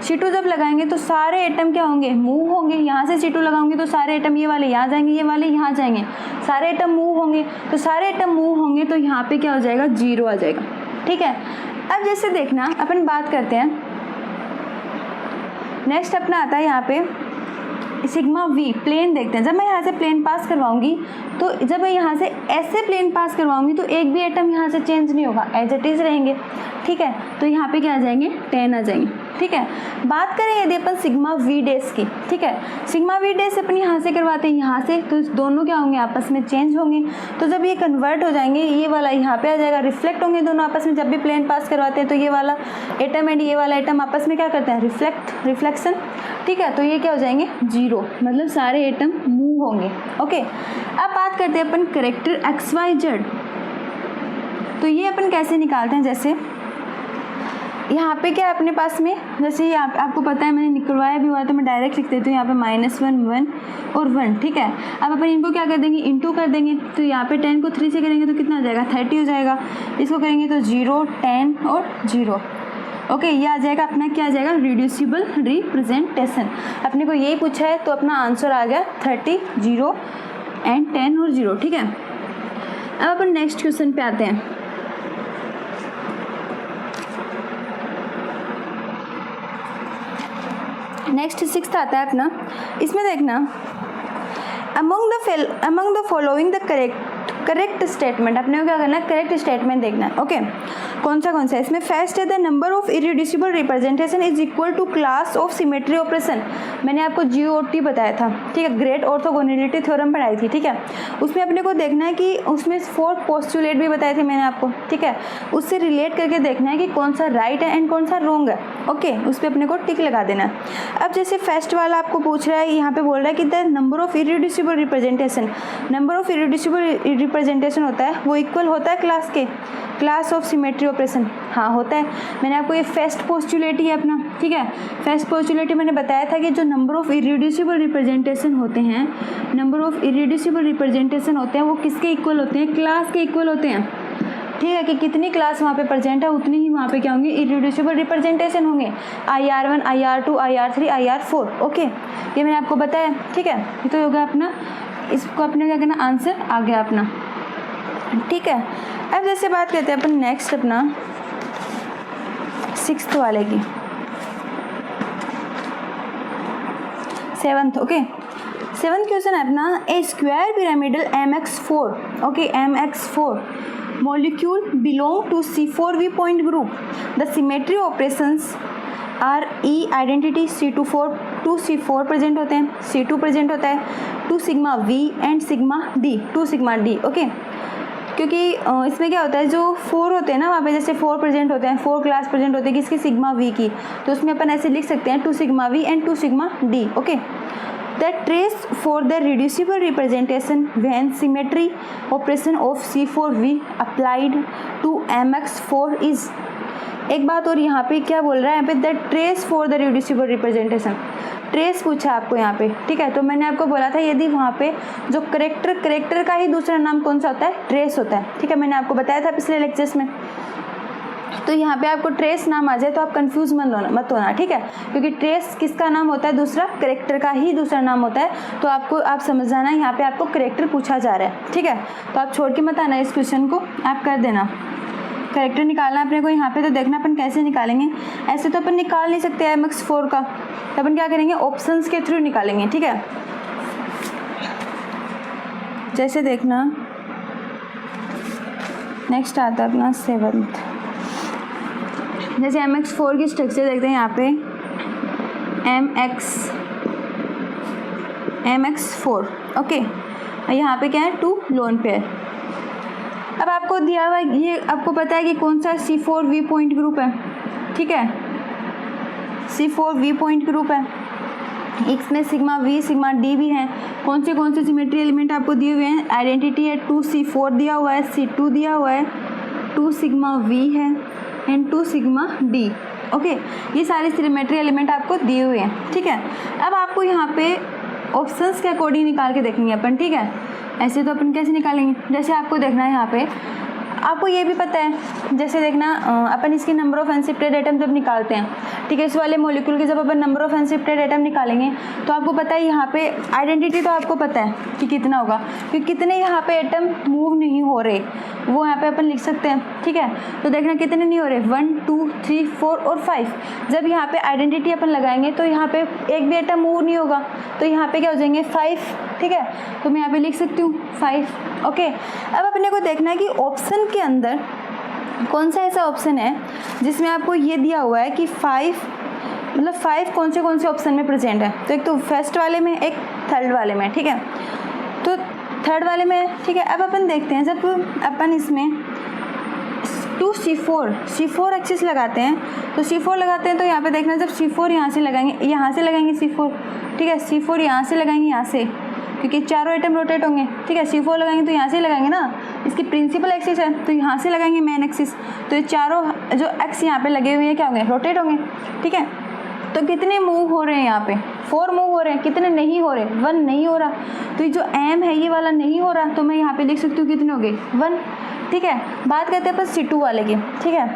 Speaker 1: C2 जब लगाएंगे तो सारे एटम क्या होंगे, मूव होंगे। यहाँ से C2 लगाऊंगी तो सारे एटम ये वाले यहाँ जाएंगे, ये वाले यहाँ जाएंगे, सारे एटम मूव होंगे। तो सारे एटम मूव होंगे तो यहाँ पे क्या हो जाएगा, 0 आ जाएगा, ठीक है। अब जैसे देखना अपन बात करते हैं, नेक्स्ट अपना आता है यहाँ पे सिग्मा V प्लेन देखते हैं। जब मैं यहाँ से प्लेन पास करवाऊंगी तो जब मैं यहाँ से ऐसे प्लेन पास करवाऊंगी तो एक भी एटम यहाँ से चेंज नहीं होगा, एज इट इज़ रहेंगे, ठीक है। तो यहाँ पे क्या आ जाएंगे, 10 आ जाएंगे, ठीक है। बात करें यदि अपन सिग्मा V डैश की, ठीक है, सिग्मा V डैश अपन यहाँ से करवाते हैं, यहाँ से, तो दोनों क्या होंगे, आपस में चेंज होंगे। तो जब ये कन्वर्ट हो जाएंगे, ये वाला यहाँ पे आ जाएगा, रिफ्लेक्ट होंगे दोनों आपस में। जब भी प्लेन पास करवाते हैं तो ये वाला एटम एंड ये वाला एटम आपस में क्या करते हैं, रिफ्लेक्शन, ठीक है। तो ये क्या हो जाएंगे, 0, मतलब सारे एटम मूव होंगे, ओके। अब बात करते हैं अपन करेक्टर XYZ। तो ये अपन कैसे निकालते हैं, जैसे यहाँ पे क्या है अपने पास में, जैसे ये आपको पता है मैंने निकलवाया भी हुआ है तो मैं डायरेक्ट लिख देती हूँ, यहाँ पे -1 1 और 1, ठीक है। अब अपन इनको क्या कर देंगे, इंटू कर देंगे। तो यहाँ पे 10 को 3 से करेंगे तो कितना हो जाएगा, 30 हो जाएगा। इसको करेंगे तो 0 10 और 0, ओके, ये आ जाएगा अपना, क्या आ जाएगा, रिड्यूसिबल रिप्रेजेंटेशन। अपने को यही पूछा है तो अपना आंसर आ गया 30, 0 एंड 10 और 0। ठीक है, अब अपन नेक्स्ट क्वेश्चन पे आते हैं। नेक्स्ट 6th आता है अपना, इसमें देखना among the following the correct statement, अपने को क्या करना है, करेक्ट स्टेटमेंट देखना है। ओके, कौन सा है इसमें, फर्स्ट है the number of irreducible representation is equal to class of symmetry operation. मैंने आपको GOT बताया था, ठीक है, ग्रेट ऑर्थोगोनैलिटी थ्योरम पढ़ाई थी। ठीक है, उसमें अपने को देखना है कि उसमें 4 पोस्टुलेट भी बताए थे मैंने आपको। ठीक है, उससे रिलेट करके देखना है कि कौन सा राइट है एंड कौन सा रॉन्ग है। ओके, उस पर अपने को टिक लगा देना है। अब जैसे फर्स्ट वाला आपको पूछ रहा है, यहाँ पे बोल रहा है कि the number of irreducible representation, number of irreducible representation होता है वो इक्वल होता है क्लास के, क्लास ऑफ सिमेट्री ऑपरेशन। हाँ होता है, मैंने आपको ये फर्स्ट पोस्टुलेट ही है अपना। ठीक है, फर्स्ट पोस्टुलेट मैंने बताया था कि जो नंबर ऑफ इरिड्यूसिबल रिप्रेजेंटेशन होते हैं, नंबर ऑफ इरिड्यूसिबल रिप्रेजेंटेशन होते हैं वो किसके इक्वल होते हैं, क्लास के इक्वल होते हैं। ठीक है, कि कितनी क्लास वहाँ पे प्रेजेंट है उतनी ही वहाँ पे क्या होंगे, इरिड्यूसिबल रिप्रेजेंटेशन होंगे, IR1, IR2, IR3, IR4। Okay, ये मैंने आपको बताया। ठीक है, ये तो होगा अपना, इसको अपने क्या करना, आंसर आ गया अपना। ठीक है, अब जैसे बात करते हैं अपन नेक्स्ट अपना 6th वाले की, 7th। ओके, 7th क्वेश्चन है अपना, a square pyramidal MX4, okay, MX4 molecule belong to C4V point group. The symmetry operations are E identity C24, 2 C4 present होते हैं, C2 प्रेजेंट होता है, 2 sigma V and sigma D, 2 sigma D। Okay, क्योंकि इसमें क्या होता है, जो 4 होते हैं ना वहाँ पे, जैसे 4 प्रेजेंट होते हैं, 4 क्लास प्रेजेंट होते हैं किसकी, सिग्मा V की, तो उसमें अपन ऐसे लिख सकते हैं 2 sigma V and 2 sigma D। Okay, the trace for the reducible representation when symmetry operation of C4V applied to MX4 is, एक बात और यहाँ पे क्या बोल रहा है, यहाँ पे the trace for the reducible representation, trace पूछा आपको यहाँ पे। ठीक है, तो मैंने आपको बोला था यदि वहाँ पे जो करेक्टर का ही दूसरा नाम कौन सा होता है, ट्रेस होता है। ठीक है, मैंने आपको बताया था पिछले लेक्चर्स में। तो यहाँ पे आपको ट्रेस नाम आ जाए तो आप कंफ्यूज मत होना। ठीक है, क्योंकि ट्रेस किसका नाम होता है, दूसरा करेक्टर का ही दूसरा नाम होता है। तो आप समझ जाना यहाँ पे आपको करेक्टर पूछा जा रहा है। ठीक है, तो आप छोड़ के मत आना, इस क्वेश्चन को आप कर देना। करेक्टर निकालना अपने को यहाँ पे, तो देखना अपन कैसे निकालेंगे। ऐसे तो अपन निकाल नहीं सकते MX4 का, तो अपन क्या करेंगे, ऑप्शंस के थ्रू निकालेंगे। ठीक है, जैसे देखना नेक्स्ट आता है अपना 7th। जैसे MX4 की स्ट्रक्चर देखते हैं यहाँ पे, MX4। ओके, यहाँ पे क्या है, 2 लोन पेयर। अब आपको दिया हुआ ये, आपको पता है कि कौन सा C4V पॉइंट ग्रुप है। ठीक है, C4V पॉइंट ग्रुप है, इसमें सिग्मा V सिग्मा D भी हैं। कौन से सिमेट्री एलिमेंट आपको दिए हुए हैं, आइडेंटिटी है 2 C4 दिया हुआ है, C2 दिया हुआ है, 2 सिग्मा V है एंड 2 सिग्मा D। ओके, ये सारे सिमेट्री एलिमेंट आपको दिए हुए हैं। ठीक है, अब आपको यहाँ पे ऑप्शंस के अकॉर्डिंग निकाल के देखेंगे अपन। ठीक है, ऐसे तो अपन कैसे निकालेंगे, जैसे आपको देखना है यहाँ पे, आपको ये भी पता है, जैसे देखना अपन इसकी नंबर ऑफ अनशिफ्टेड एटम जब निकालते हैं। ठीक है, इस वाले मॉलिक्यूल के जब अपन नंबर ऑफ अनशिफ्टेड एटम निकालेंगे तो आपको पता है यहाँ पे आइडेंटिटी तो आपको पता है कि कितना होगा, क्योंकि कितने यहाँ पे एटम मूव नहीं हो रहे वो यहाँ पे अपन लिख सकते हैं। ठीक है, तो देखना कितने नहीं हो रहे, 1 2 3 4 और 5। जब यहाँ पे आइडेंटिटी अपन लगाएंगे तो यहाँ पे एक भी एटम मूव नहीं होगा, तो यहाँ पे क्या हो जाएंगे 5। ठीक है, तो मैं यहाँ पे लिख सकती हूँ 5। ओके, अब अपने को देखना है कि ऑप्शन के अंदर कौन सा ऐसा ऑप्शन है जिसमें आपको ये दिया हुआ है कि 5, मतलब 5 कौन से ऑप्शन में प्रेजेंट है। तो एक तो फर्स्ट वाले में, एक थर्ड वाले में। ठीक है, तो थर्ड वाले में। ठीक है, अब अपन देखते हैं, जब अपन इसमें 2 C4 एक्सिस लगाते हैं, तो C4 लगाते हैं तो यहाँ पे देखना, जब C4 यहाँ से लगाएंगे C4। ठीक है, C4 यहाँ से लगाएंगे, यहाँ से, क्योंकि चारों एटम रोटेट होंगे। ठीक है, C4 लगाएंगे तो यहाँ से लगाएंगे ना, इसकी प्रिंसिपल एक्सिस है तो यहाँ से लगाएंगे मेन एक्सिस, तो ये चारों जो एक्स यहाँ पे लगे हुए हैं क्या होंगे, रोटेट होंगे। ठीक है, तो कितने मूव हो रहे हैं यहाँ पे, 4 मूव हो रहे हैं, कितने नहीं हो रहे, 1 नहीं हो रहा। तो ये जो M है ये वाला नहीं हो रहा, तो मैं यहाँ पे लिख सकती हूँ कितने हो गए, 1। ठीक है, बात करते हैं अपन C2 वाले की। ठीक है,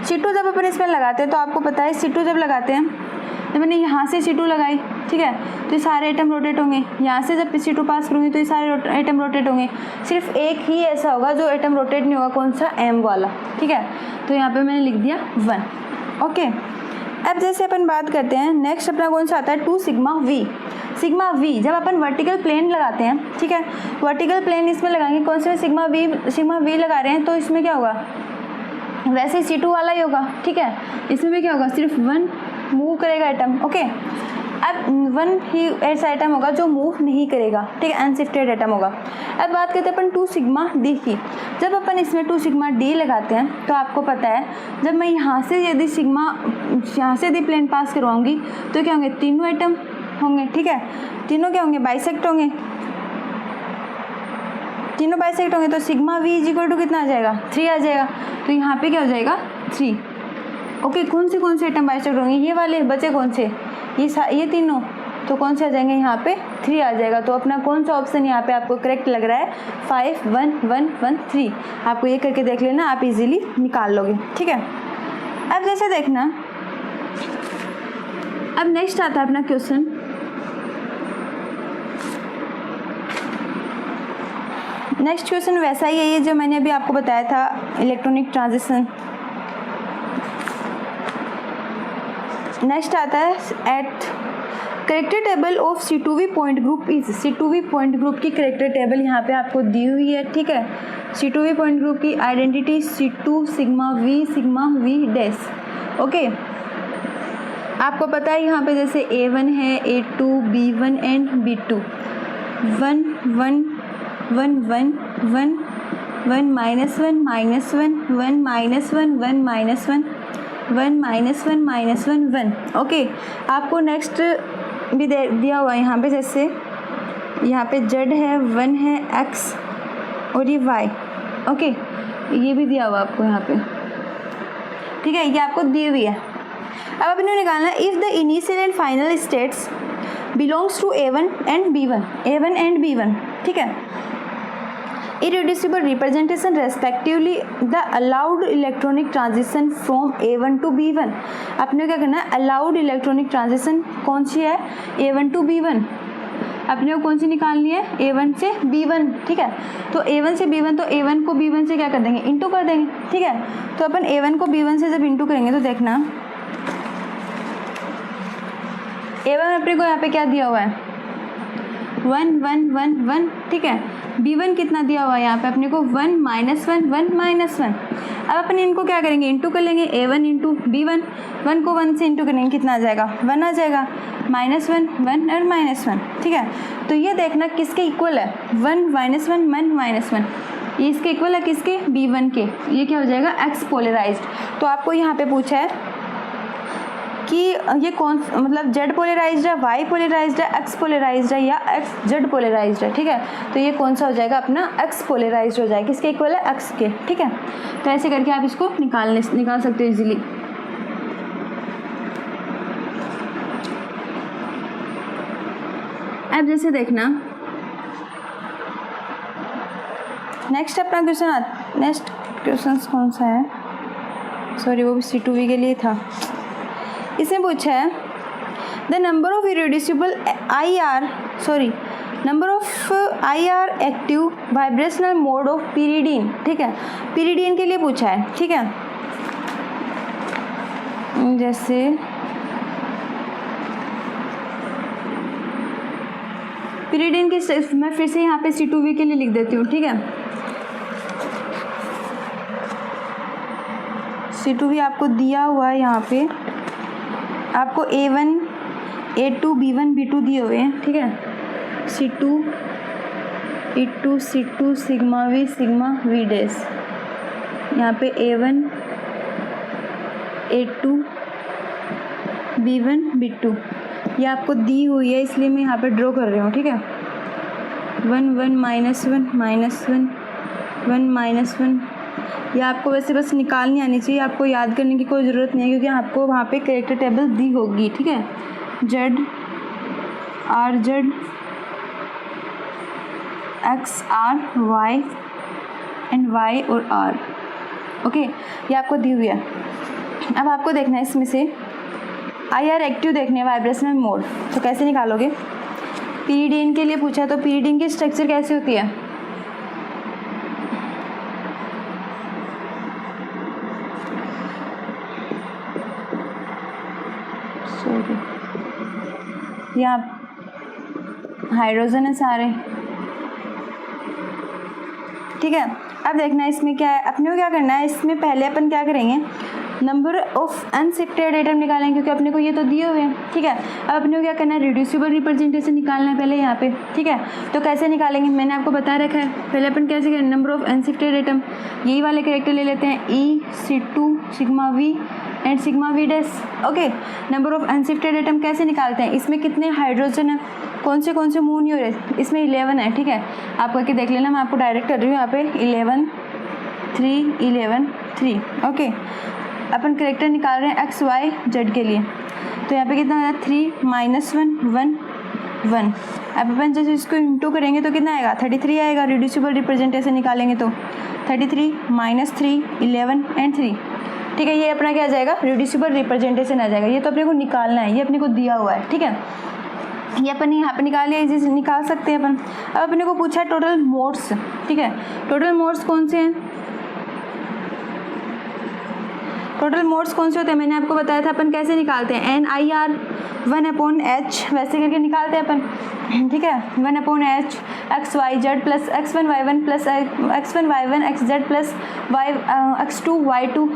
Speaker 1: C2 जब अपन इसमें लगाते हैं तो आपको पता है C2 जब लगाते हैं, जब मैंने यहाँ से C2 लगाई, ठीक है, तो ये सारे एटम रोटेट होंगे। यहाँ से जब C2 पास करूँगी तो ये सारे एटम रोटेट होंगे। सिर्फ एक ही ऐसा होगा जो एटम रोटेट नहीं होगा, कौन सा, M वाला, ठीक है। तो यहाँ पे मैंने लिख दिया 1। ओके, अब जैसे अपन बात करते हैं नेक्स्ट अपना कौन सा आता है, 2 सिग्मा V। सिग्मा V जब अपन वर्टिकल प्लेन लगाते हैं, ठीक है, वर्टिकल प्लेन इसमें लगाएंगे, कौन से में सिग्मा V लगा रहे हैं, तो इसमें क्या होगा, वैसे C2 वाला ही होगा, ठीक है। इसमें भी क्या होगा, सिर्फ 1 मूव करेगा एटम। ओके, अब 1 ही ऐसा एटम होगा जो मूव नहीं करेगा, ठीक है, अनशिफ्टेड एटम होगा। अब बात करते हैं अपन 2 सिग्मा D की। जब अपन इसमें 2 सिग्मा D लगाते हैं तो आपको पता है जब मैं यहाँ से यदि प्लेन पास करवाऊंगी तो क्या होंगे, तीनों एटम होंगे, ठीक है, तीनों क्या होंगे, बाइसेक्ट होंगे, तीनों बाइसेक्ट होंगे। तो सिग्मा V इक्वल टू कितना आ जाएगा, 3 आ जाएगा। तो यहाँ पे क्या हो जाएगा, 3। ओके, कौन से एटम बाइसेक्ट होंगे, ये वाले बचे कौन से, ये तीनों, तो कौन से आ जाएंगे, यहाँ पे 3 आ जाएगा। तो अपना कौन सा ऑप्शन यहाँ पे आपको करेक्ट लग रहा है, 5 1 1 1 3। आपको ये करके देख लेना, आप इजीली निकाल लोगे, ठीक है। अब जैसे देखना, अब नेक्स्ट आता है अपना क्वेश्चन, नेक्स्ट क्वेश्चन वैसा ही है ये जो मैंने अभी आपको बताया था, इलेक्ट्रॉनिक ट्रांजिशन। नेक्स्ट आता है at character table of C2V point group is. C2V point group की करेक्टर टेबल यहाँ पे आपको दी हुई है, ठीक है। C2V पॉइंट ग्रुप की identity C2 sigma V dash. Okay, आपको पता है यहाँ पे जैसे A1 है, A2, B1 and B2, 1 1 1 1 1 1 -1 -1 1 -1 1 -1 1 -1 -1 1। Okay, आपको नेक्स्ट भी दिया हुआ है यहाँ पे, जैसे यहाँ पे Z है, 1 है, X और ये Y। ओके, ये भी दिया हुआ आपको यहाँ पे, ठीक है, ये आपको दी हुई है। अब अपने निकालना है if the initial and final states belongs to A1 and B1, ठीक है। Irreducible representation respectively the allowed electronic transition from A1 to B1। अपने क्या करना है, allowed electronic transition कौन सी है, A1 to B1। अपने को कौन सी निकालनी है, A1 से B1, ठीक है। तो A1 से B1, तो A1 को B1 से क्या कर देंगे, इंटू कर देंगे, ठीक है। तो अपन A1 को B1 से जब इंटू करेंगे तो देखना A1 अपने को यहाँ पे क्या दिया हुआ है, 1 1 1 1, ठीक है। B1 कितना दिया हुआ है यहाँ पे अपने को, 1 -1 1 -1। अब अपन इनको क्या करेंगे, इंटू कर लेंगे, A1 इंटू B1, 1 को 1 से इंटू करेंगे, कितना आ जाएगा, 1 आ जाएगा, -1 1 और -1, ठीक है। तो ये देखना किसके इक्वल है, 1 -1 1 -1, ये इसके इक्वल है किसके, B1 के। ये क्या हो जाएगा, एक्स पोलराइज्ड। तो आपको यहाँ पे पूछा है कि ये कौन, मतलब Z पोलराइज्ड है, Y पोलराइज्ड है, X पोलराइज्ड है या Z पोलराइज्ड है, ठीक है। तो ये कौन सा हो जाएगा अपना, X पोलराइज्ड हो जाएगा, किसके इक्वल है, X के, ठीक है। तो ऐसे करके आप इसको निकाल सकते हो इजीली। अब जैसे देखना नेक्स्ट अपना क्वेश्चन, नेक्स्ट क्वेश्चन कौन सा है, सॉरी वो भी C2V के लिए था। इसमें पूछा है the number of irreducible IR active vibrational mode of pyridine, ठीक है। पीरिडीन के लिए पूछा है, ठीक है। जैसे पीरिडीन की मैं फिर से यहाँ पे C2V के लिए लिख देती हूँ, ठीक है। C2V आपको दिया हुआ है, यहाँ पे आपको A1 A2 B1 B2 दिए हुए हैं, ठीक है। C2 E2 C2 sigma V dash, यहाँ पे A1 A2 B1 B2 ये आपको दी हुई है, इसलिए मैं यहाँ पे ड्रॉ कर रही हूँ, ठीक है। 1 1 -1 1 -1 ये आपको वैसे बस निकालनी आनी चाहिए, आपको याद करने की कोई ज़रूरत नहीं है क्योंकि आपको वहाँ पे कैरेक्टर टेबल दी होगी, ठीक है। Z RZ X R Y and Y और R, ओके, ये आपको दी हुई है। अब आपको देखना है इसमें से IR एक्टिव देखने वाइब्रेशनल मोड, तो कैसे निकालोगे? पीरियडियन के लिए पूछा है, तो पीरियडियन की स्ट्रक्चर कैसे होती है? यहाँ हाइड्रोजन है सारे, ठीक है। अब देखना है इसमें क्या है, अपने को क्या करना है, इसमें पहले अपन क्या करेंगे, नंबर ऑफ अनशिफ्टेड एटम निकालेंगे, क्योंकि अपने को ये तो दिए हुए हैं, ठीक है। अब अपने को क्या करना है, रिड्यूसिबल रिप्रेजेंटेशन निकालना है पहले यहाँ पे, ठीक है। तो कैसे निकालेंगे, मैंने आपको बता रखा है। पहले अपन कैसे करें, नंबर ऑफ अनशिफ्टेड एटम, यही वाले कैरेक्टर ले लेते हैं, E(C2) sigma V and sigma V dash, okay. Number of unshifted atom कैसे निकालते हैं, इसमें कितने हाइड्रोजन है, कौन से मूव नहीं हो रहे, इसमें 11 है, ठीक है। आप करके देख लेना, मैं आपको डायरेक्ट कर रही हूँ यहाँ पे 11 3 11 3, ओके। अपन करेक्टर निकाल रहे हैं XYZ के लिए, तो यहाँ पे कितना हो रहा है 3 -1 1 1। अब अपन जैसे इसको इंटू करेंगे तो कितना आएगा 33 आएगा, रिड्यूसिबल रिप्रेजेंटेशन निकालेंगे तो 33 -3 11 एंड 3, ठीक है। ये अपना क्या आ जाएगा, रिड्यूसिबल रिप्रेजेंटेशन आ जाएगा। ये तो अपने को निकालना है, ये अपने को दिया हुआ है, ठीक है। ये अपन यहाँ पे निकाल लिया, इसे निकाल सकते हैं अपन। अब अपने को पूछा है टोटल मोड्स, ठीक है। टोटल मोड्स कौन से हैं, टोटल मोड्स कौन से होते हैं, मैंने आपको बताया था अपन कैसे निकालते हैं, NIR 1/H वैसे करके निकालते हैं अपन, ठीक है। 1/H XYZ plus X1Y1 plus X1Y1 XZ plus X2Y2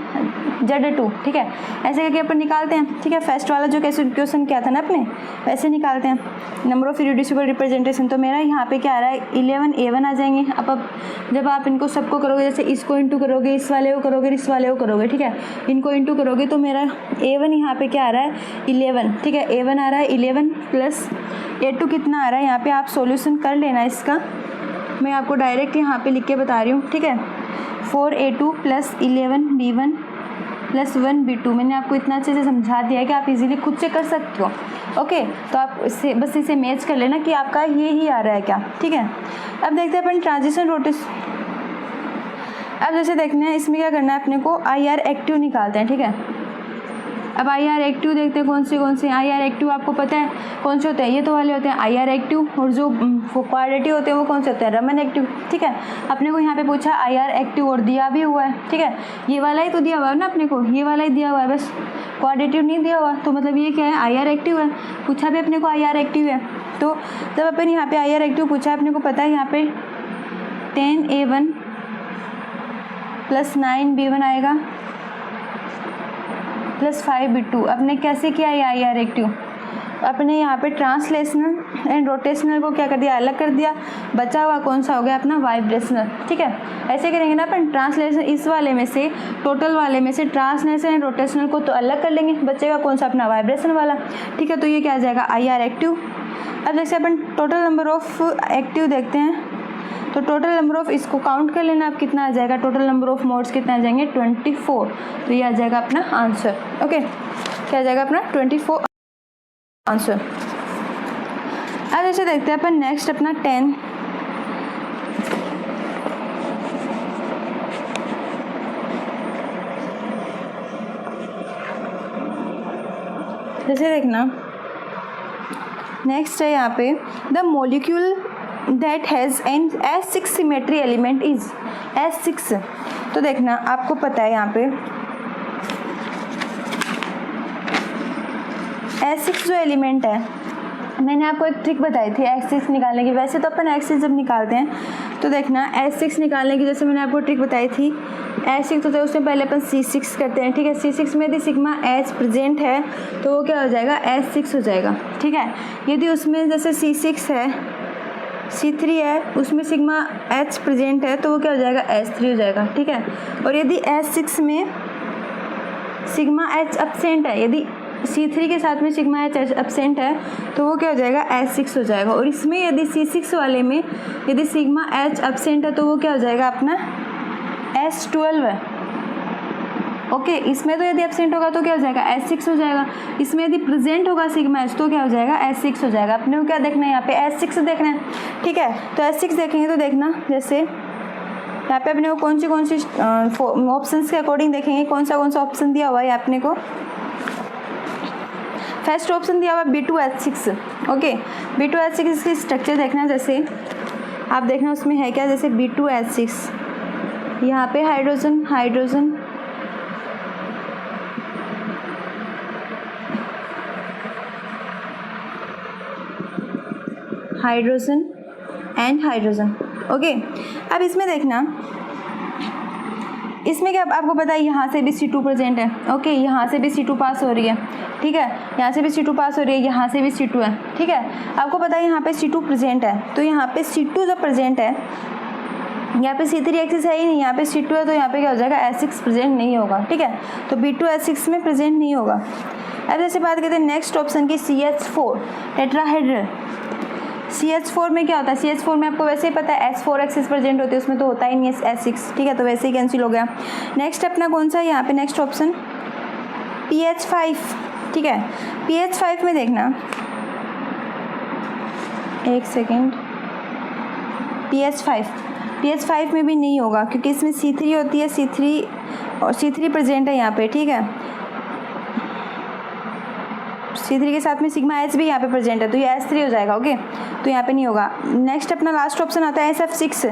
Speaker 1: Z2, ठीक है। ऐसे करके अपन निकालते हैं, ठीक है। फर्स्ट वाला जो क्वेश्चन क्या था ना अपने, वैसे निकालते हैं। नंबर ऑफ इरेड्यूसिबल रिप्रेजेंटेशन, तो मेरा यहाँ पे क्या आ रहा है 11 A1 आ जाएंगे। अब जब आप इनको सबको करोगे, जैसे इसको इंटू करोगे, इस वाले को करोगे, इस वाले को करोगे, ठीक है, इनको इंटू करोगे तो मेरा A1 यहाँ पे क्या आ रहा है 11, ठीक है। A1 आ रहा है 11 प्लस A2 कितना आ रहा है, यहाँ पे आप सॉल्यूशन कर लेना इसका, मैं आपको डायरेक्ट यहाँ पे लिख के बता रही हूँ, ठीक है। 4A2 plus 11 B1 plus 1 B2, मैंने आपको इतना अच्छे से समझा दिया है कि आप इजीली खुद से कर सकते हो, ओके। तो आप इससे बस इसे मैच कर लेना कि आपका ये ही आ रहा है क्या, ठीक है। अब देखते हैं अपन ट्रांजिशन रोटेशन। अब जैसे देखना है इसमें क्या करना है अपने को, IR एक्टिव निकालते हैं, ठीक है। अब IR एक्टिव देखते हैं कौन से IR एक्टिव आपको पता है कौन से होते हैं, ये तो वाले होते हैं IR एक्टिव, और जो क्वाड्रेटिव होते हैं वो कौन से होते हैं, रमन एक्टिव, ठीक है। अपने को यहाँ पे पूछा IR एक्टिव और दिया भी हुआ है, ठीक है। ये वाला ही तो दिया हुआ है ना अपने को, ये वाला ही दिया हुआ है, बस क्वाड्रेटिव नहीं दिया हुआ, तो मतलब ये क्या है IR एक्टिव है, पूछा भी अपने को IR एक्टिव है। तो जब अपन यहाँ पे IR एक्टिव पूछा है, अपने को पता है यहाँ पे 10A1 प्लस 9B1 आएगा प्लस 5B2। अपने कैसे किया ये IR एक्टिव, अपने यहाँ पे ट्रांसलेशनल एंड रोटेशनल को क्या कर दिया, अलग कर दिया, बचा हुआ कौन सा हो गया अपना वाइब्रेशनल, ठीक है। ऐसे करेंगे ना अपन, ट्रांसलेशन इस वाले में से, टोटल वाले में से ट्रांसलेशन एंड रोटेशनल को तो अलग कर लेंगे, बचेगा कौन सा अपना वाइब्रेशन वाला, ठीक है। तो ये क्या आ जाएगा IR एक्टिव। अब जैसे अपन टोटल नंबर ऑफ एक्टिव देखते हैं, तो टोटल नंबर ऑफ इसको काउंट कर लेना, आप कितना आ जाएगा, टोटल नंबर ऑफ मोड्स कितना आ जाएंगे 24, तो ये आ जाएगा अपना आंसर, ओके। क्या आ जाएगा अपना 24 आंसर। अब जैसे देखते हैं अपन नेक्स्ट अपना 10, जैसे देखना नेक्स्ट है यहाँ पे, the molecule that has an S6 symmetry element is S6। तो देखना आपको पता है यहाँ पे S6 जो एलिमेंट है, मैंने आपको एक ट्रिक बताई थी S6 निकालने की। वैसे तो अपन S6 जब निकालते हैं तो देखना S6 निकालने की, जैसे मैंने आपको ट्रिक बताई थी, S6 होता है उसमें पहले अपन C6 करते हैं, ठीक है। C6 में यदि सिग्मा H प्रेजेंट है तो वो क्या हो जाएगा S6 हो जाएगा, ठीक है। यदि उसमें जैसे C6 है, C3 है, उसमें सिग्मा H प्रेजेंट है तो वो क्या हो जाएगा S3 हो जाएगा, ठीक है। और यदि S6 में सिग्मा H एब्सेंट है, यदि C3 के साथ में सिग्मा H एब्सेंट है तो वो क्या हो जाएगा S6 हो जाएगा। और इसमें यदि C6 वाले में यदि सिग्मा H एब्सेंट है तो वो क्या हो जाएगा अपना S12 है, ओके। इसमें तो यदि एब्सेंट होगा तो क्या हो जाएगा S6 हो जाएगा। इसमें यदि प्रेजेंट होगा सिग्मा H तो क्या हो जाएगा S6 हो जाएगा। अपने को क्या देखना है यहाँ पे S6 देखना है, ठीक है। तो S6 देखेंगे तो देखना जैसे यहाँ पे अपने को कौन सी ऑप्शंस के अकॉर्डिंग देखेंगे, कौन सा ऑप्शन दिया हुआ है अपने को। फर्स्ट ऑप्शन दिया हुआ B2H6। ओके, B2H6 की स्ट्रक्चर देखना, जैसे आप देखना उसमें है क्या, जैसे B2H6 यहाँ पे hydrogen hydrogen hydrogen and hydrogen. Okay, अब इसमें देखना, इसमें क्या आपको पता है यहाँ से भी C2 प्रेजेंट है। ओके, यहाँ से भी C2 पास हो रही है, ठीक है, यहाँ से भी C2 पास हो रही है, यहाँ से भी C2 है, ठीक है। आपको पता है यहाँ पे C2 प्रेजेंट है, तो यहाँ पे C2 जब प्रेजेंट है, यहाँ पे C3 एक्सिस है ही नहीं, यहाँ पे C2 है, तो यहाँ पे क्या हो जाएगा, H6 प्रेजेंट नहीं होगा, ठीक है। तो B2H6 में प्रेजेंट नहीं होगा। अब जैसे बात करते हैं नेक्स्ट ऑप्शन की, CH4 टेट्राहेड्रल। CH4 में क्या होता है, CH4 में आपको वैसे ही पता है S4 एक्सिस प्रेजेंट होती है, उसमें तो होता ही नहीं है S6, ठीक है, तो वैसे ही कैंसिल हो गया। नेक्स्ट अपना कौन सा है यहाँ पे, नेक्स्ट ऑप्शन PH5, ठीक है। PH5 में देखना, एक सेकेंड, PH5 में भी नहीं होगा, क्योंकि इसमें C3 होती है, C3 और C3 प्रेजेंट है यहाँ पे, ठीक है। C3 के साथ में सिग्मा H भी यहाँ पे प्रेजेंट है, तो ये S3 हो जाएगा। ओके, तो यहाँ पे नहीं होगा। नेक्स्ट अपना लास्ट ऑप्शन आता है SF6।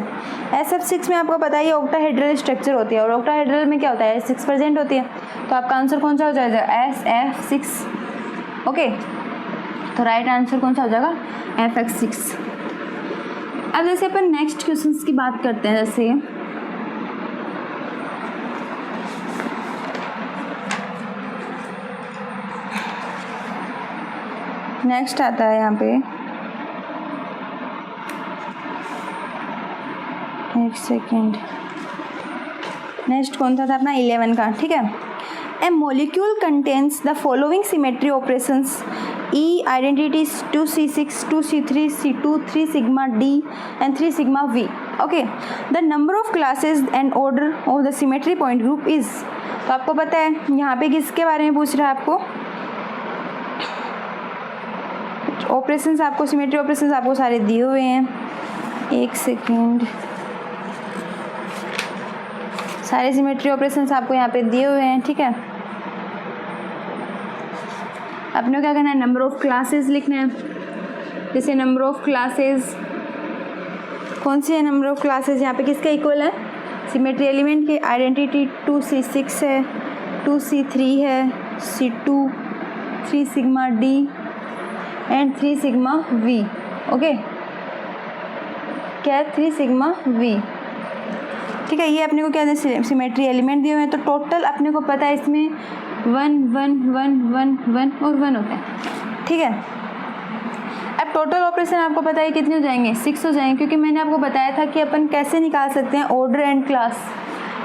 Speaker 1: SF6 में आपको पता है ऑक्टाहेड्रल स्ट्रक्चर होती है, और ऑक्टाहेड्रल में क्या होता है, S6 प्रेजेंट होती है, तो आपका आंसर कौन सा हो जाएगा, SF6। ओके, तो राइट आंसर कौन सा हो जाएगा, FX6। अब जैसे अपन नेक्स्ट क्वेश्चंस की बात करते हैं, जैसे नेक्स्ट आता है यहाँ पे, एक सेकेंड, नेक्स्ट कौन सा था अपना 11 का, ठीक है। A molecule contains the following symmetry operations E identities 2C6, 2C3, C2, 3 sigma D and 3 sigma V. Okay, the number of classes and order of the symmetry point group is, तो आपको पता है यहाँ पे किसके बारे में पूछ रहा है आपको, ऑपरेशंस आपको, सिमेट्री ऑपरेशंस आपको सारे दिए हुए हैं। एक सेकेंड, सारे सिमेट्री ऑपरेशंस आपको यहाँ पे दिए हुए हैं, ठीक है। अपने क्या करना है, नंबर ऑफ क्लासेस लिखना है। जैसे नंबर ऑफ क्लासेस कौन सी है, नंबर ऑफ क्लासेस यहाँ पे किसके इक्वल है, सिमेट्री एलिमेंट की आइडेंटिटी 2C6 है, 2C3 है, C2, 3 sigma D and 3 sigma V। Okay, क्या है, 3 सिग्मा V, ठीक है। ये अपने को क्या है, सिमेट्री एलिमेंट दिए हुए हैं, तो टोटल अपने को पता है इसमें 1 1 1 1 1 और 1 होता है, ठीक है। अब टोटल ऑपरेशन आपको पता है कितने हो जाएंगे, 6 हो जाएंगे, क्योंकि मैंने आपको बताया था कि अपन कैसे निकाल सकते हैं ऑर्डर एंड क्लास,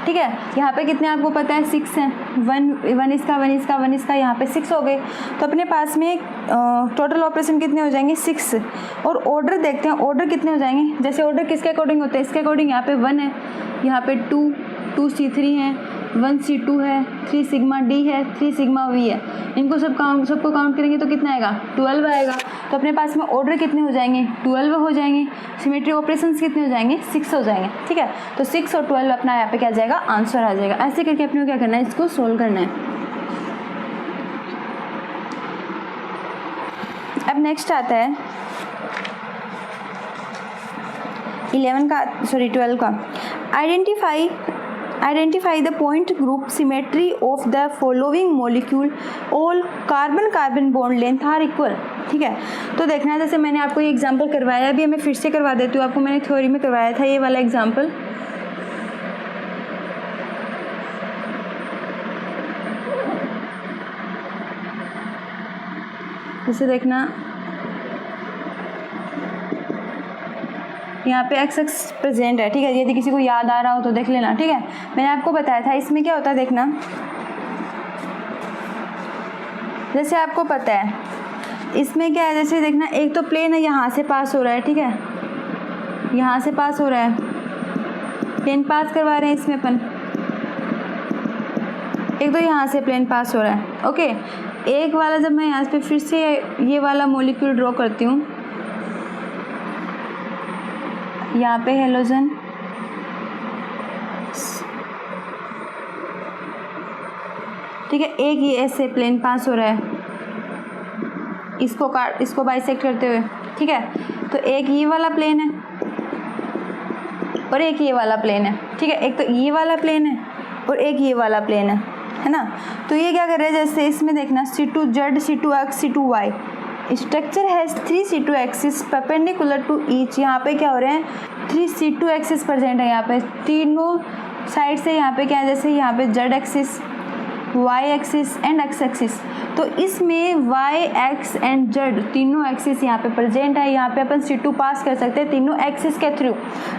Speaker 1: ठीक है। यहाँ पे कितने आपको पता है, 6 हैं, 1 इसका, यहाँ पे 6 हो गए, तो अपने पास में टोटल ऑपरेशन कितने हो जाएंगे, 6। और ऑर्डर देखते हैं, ऑर्डर कितने हो जाएंगे, जैसे ऑर्डर किसके अकॉर्डिंग होते हैं, इसके अकॉर्डिंग। यहाँ पे 1 है, यहाँ पे 2 C3 है, 1 C2 है, 3 सिग्मा D है, 3 सिग्मा V है। इनको सबको काउंट करेंगे तो कितना आएगा, 12 आएगा। तो अपने पास में ऑर्डर कितने हो जाएंगे, 12 हो जाएंगे। सिमेट्री ऑपरेशंस कितने हो जाएंगे, 6 हो जाएंगे, ठीक है। तो 6 और 12 अपना यहाँ पे क्या जाएगा, आंसर आ जाएगा। ऐसे करके अपने को क्या करना है, इसको सोल्व करना है। अब नेक्स्ट आता है 12 का, identify the point group symmetry of the following molecule, all carbon bond length are equal, ठीक है। तो देखना है, जैसे मैंने आपको ये एग्जांपल करवाया, अभी मैं फिर से करवा देती हूँ आपको, मैंने थ्योरी में करवाया था ये वाला एग्जांपल। जैसे देखना, यहाँ पे x प्रेजेंट है, ठीक है। यदि किसी को याद आ रहा हो तो देख लेना, ठीक है। मैंने आपको बताया था इसमें क्या होता है, देखना, जैसे आपको पता है इसमें क्या है, जैसे देखना, एक तो प्लेन है, यहाँ से पास हो रहा है, ठीक है, यहाँ से पास हो रहा है, प्लेन पास करवा रहे हैं इसमें अपन, एक तो यहाँ से प्लेन पास हो रहा है। ओके, एक वाला जब मैं यहाँ पे फिर से ये वाला मॉलिक्यूल ड्रॉ करती हूँ, यहाँ पे हेलोजन, ठीक है, एक ये ऐसे प्लेन पास हो रहा है, इसको बाइसेक्ट करते हुए, ठीक है। तो एक ये वाला प्लेन है और एक ये वाला प्लेन है, ठीक है। एक तो ये वाला प्लेन है और एक ये वाला प्लेन है ना। तो ये क्या कर रहे हैं, जैसे इसमें देखना C2Z, C2X, C2Y, structure has 3 C2 axis perpendicular to each. यहाँ पे क्या हो रहे हैं, 3 C2 एक्सिस प्रेजेंट है यहाँ पे, तीनों साइड से। यहाँ पे क्या है, जैसे यहाँ पे Z axis, Y axis and X axis. तो इसमें Y, X एंड Z तीनों एक्सिस यहाँ पे प्रेजेंट है। यहाँ पे अपन C2 पास कर सकते हैं तीनों एक्सिस के थ्रू।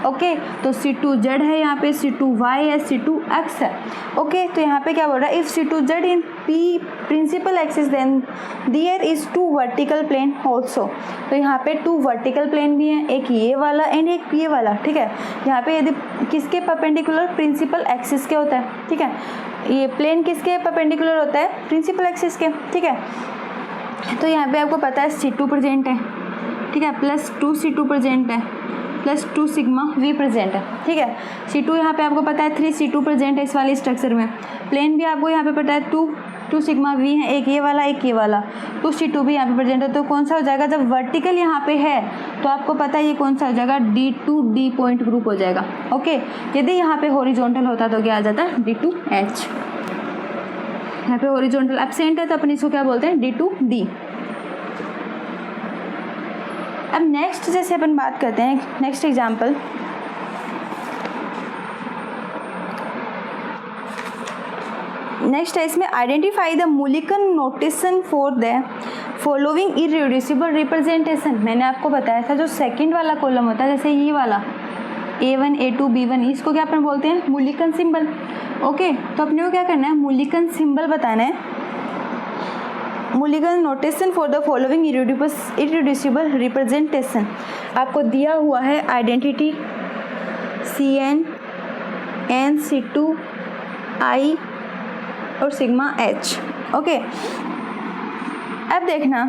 Speaker 1: ओके, तो C2Z है यहाँ पे, C2Y है, C2X है। ओके, तो यहाँ पे क्या बोल रहा है, if C2Z in P principal axis then there is 2 vertical plane also. तो यहाँ पे 2 वर्टिकल प्लेन भी हैं, एक ये वाला एंड एक ये वाला, ठीक है। यहाँ पे यदि किसके परपेंडिकुलर, प्रिंसिपल एक्सिस के होता है, ठीक है। ये प्लेन किसके परपेंडिकुलर होता है, प्रिंसिपल एक्सिस के, ठीक है। तो यहाँ पे आपको पता है C2 प्रेजेंट है, ठीक है, प्लस 2 C2 प्रेजेंट है, प्लस 2 सिग्मा V प्रेजेंट है, ठीक है। C2 यहाँ पे आपको पता है 3 C2 प्रेजेंट है इस वाले स्ट्रक्चर में। प्लेन भी आपको यहाँ पे पता है 2 सिग्मा V है, एक ये वाला एक ये वाला, 2 C2 भी यहाँ पे प्रेजेंट है। तो कौन सा हो जाएगा, जब वर्टिकल यहाँ पे है तो आपको पता है ये कौन सा हो जाएगा, D2D पॉइंट ग्रुप हो जाएगा। ओके, यदि यहाँ पे हॉरिजॉन्टल होता तो क्या आ जाता, D2H। यहाँ पे हॉरिजॉन्टल एब्सेंट है तो अपन इसको क्या बोलते हैं, D2D। अब नेक्स्ट जैसे अपन बात करते हैं, नेक्स्ट एग्जाम्पल, नेक्स्ट है इसमें identify the Mulliken notation for the following irreducible representation. मैंने आपको बताया था जो सेकंड वाला कॉलम होता है, जैसे ये वाला A1, A2, B1, इसको क्या अपन बोलते हैं, मूलिकन सिंबल। ओके, तो अपने को क्या करना है, मूलिकन सिंबल बताना है, Mulliken notation for the following irreducible representation. आपको दिया हुआ है identity CN, N, C2, I और सिग्मा H। ओके, अब देखना,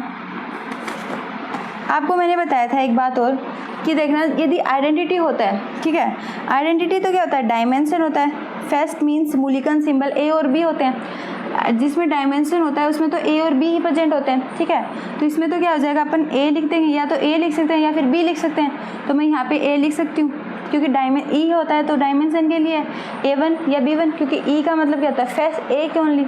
Speaker 1: आपको मैंने बताया था एक बात और कि देखना, यदि आइडेंटिटी होता है, ठीक है, आइडेंटिटी तो क्या होता है, डायमेंशन होता है। First means Mulliken symbol A और B होते हैं, जिसमें डायमेंशन होता है उसमें तो A और B ही प्रेजेंट होते हैं, ठीक है। तो इसमें तो क्या हो जाएगा, अपन A लिख देंगे, या तो A लिख सकते हैं या फिर B लिख सकते हैं। तो मैं यहाँ पे A लिख सकती हूँ क्योंकि E होता है तो डायमेंशन के लिए A1 या B1, क्योंकि E का मतलब क्या होता है, फर्स्ट A के ओनली।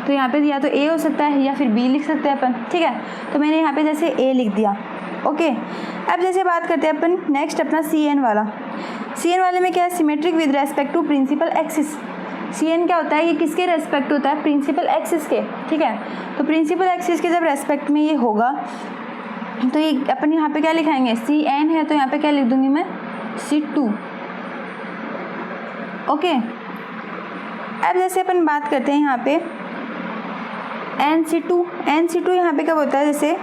Speaker 1: तो यहाँ पे या तो A हो सकता है या फिर B लिख सकते हैं अपन, ठीक है। तो मैंने यहाँ पे जैसे A लिख दिया। ओके, अब जैसे बात करते हैं अपन नेक्स्ट अपना CN वाला। CN वाले में क्या है, symmetric with respect to principal axis. CN क्या होता है, ये किसके रेस्पेक्ट होता है, प्रिंसिपल एक्सिस के, ठीक है। तो प्रिंसिपल एक्सिस के जब रेस्पेक्ट में ये होगा तो ये अपन यहाँ पे क्या लिखाएंगे, CN है तो यहाँ पे क्या लिख दूंगी मैं, C2। ओके, अब जैसे अपन बात करते हैं यहाँ पे NC2 यहाँ पे क्या होता है, जैसे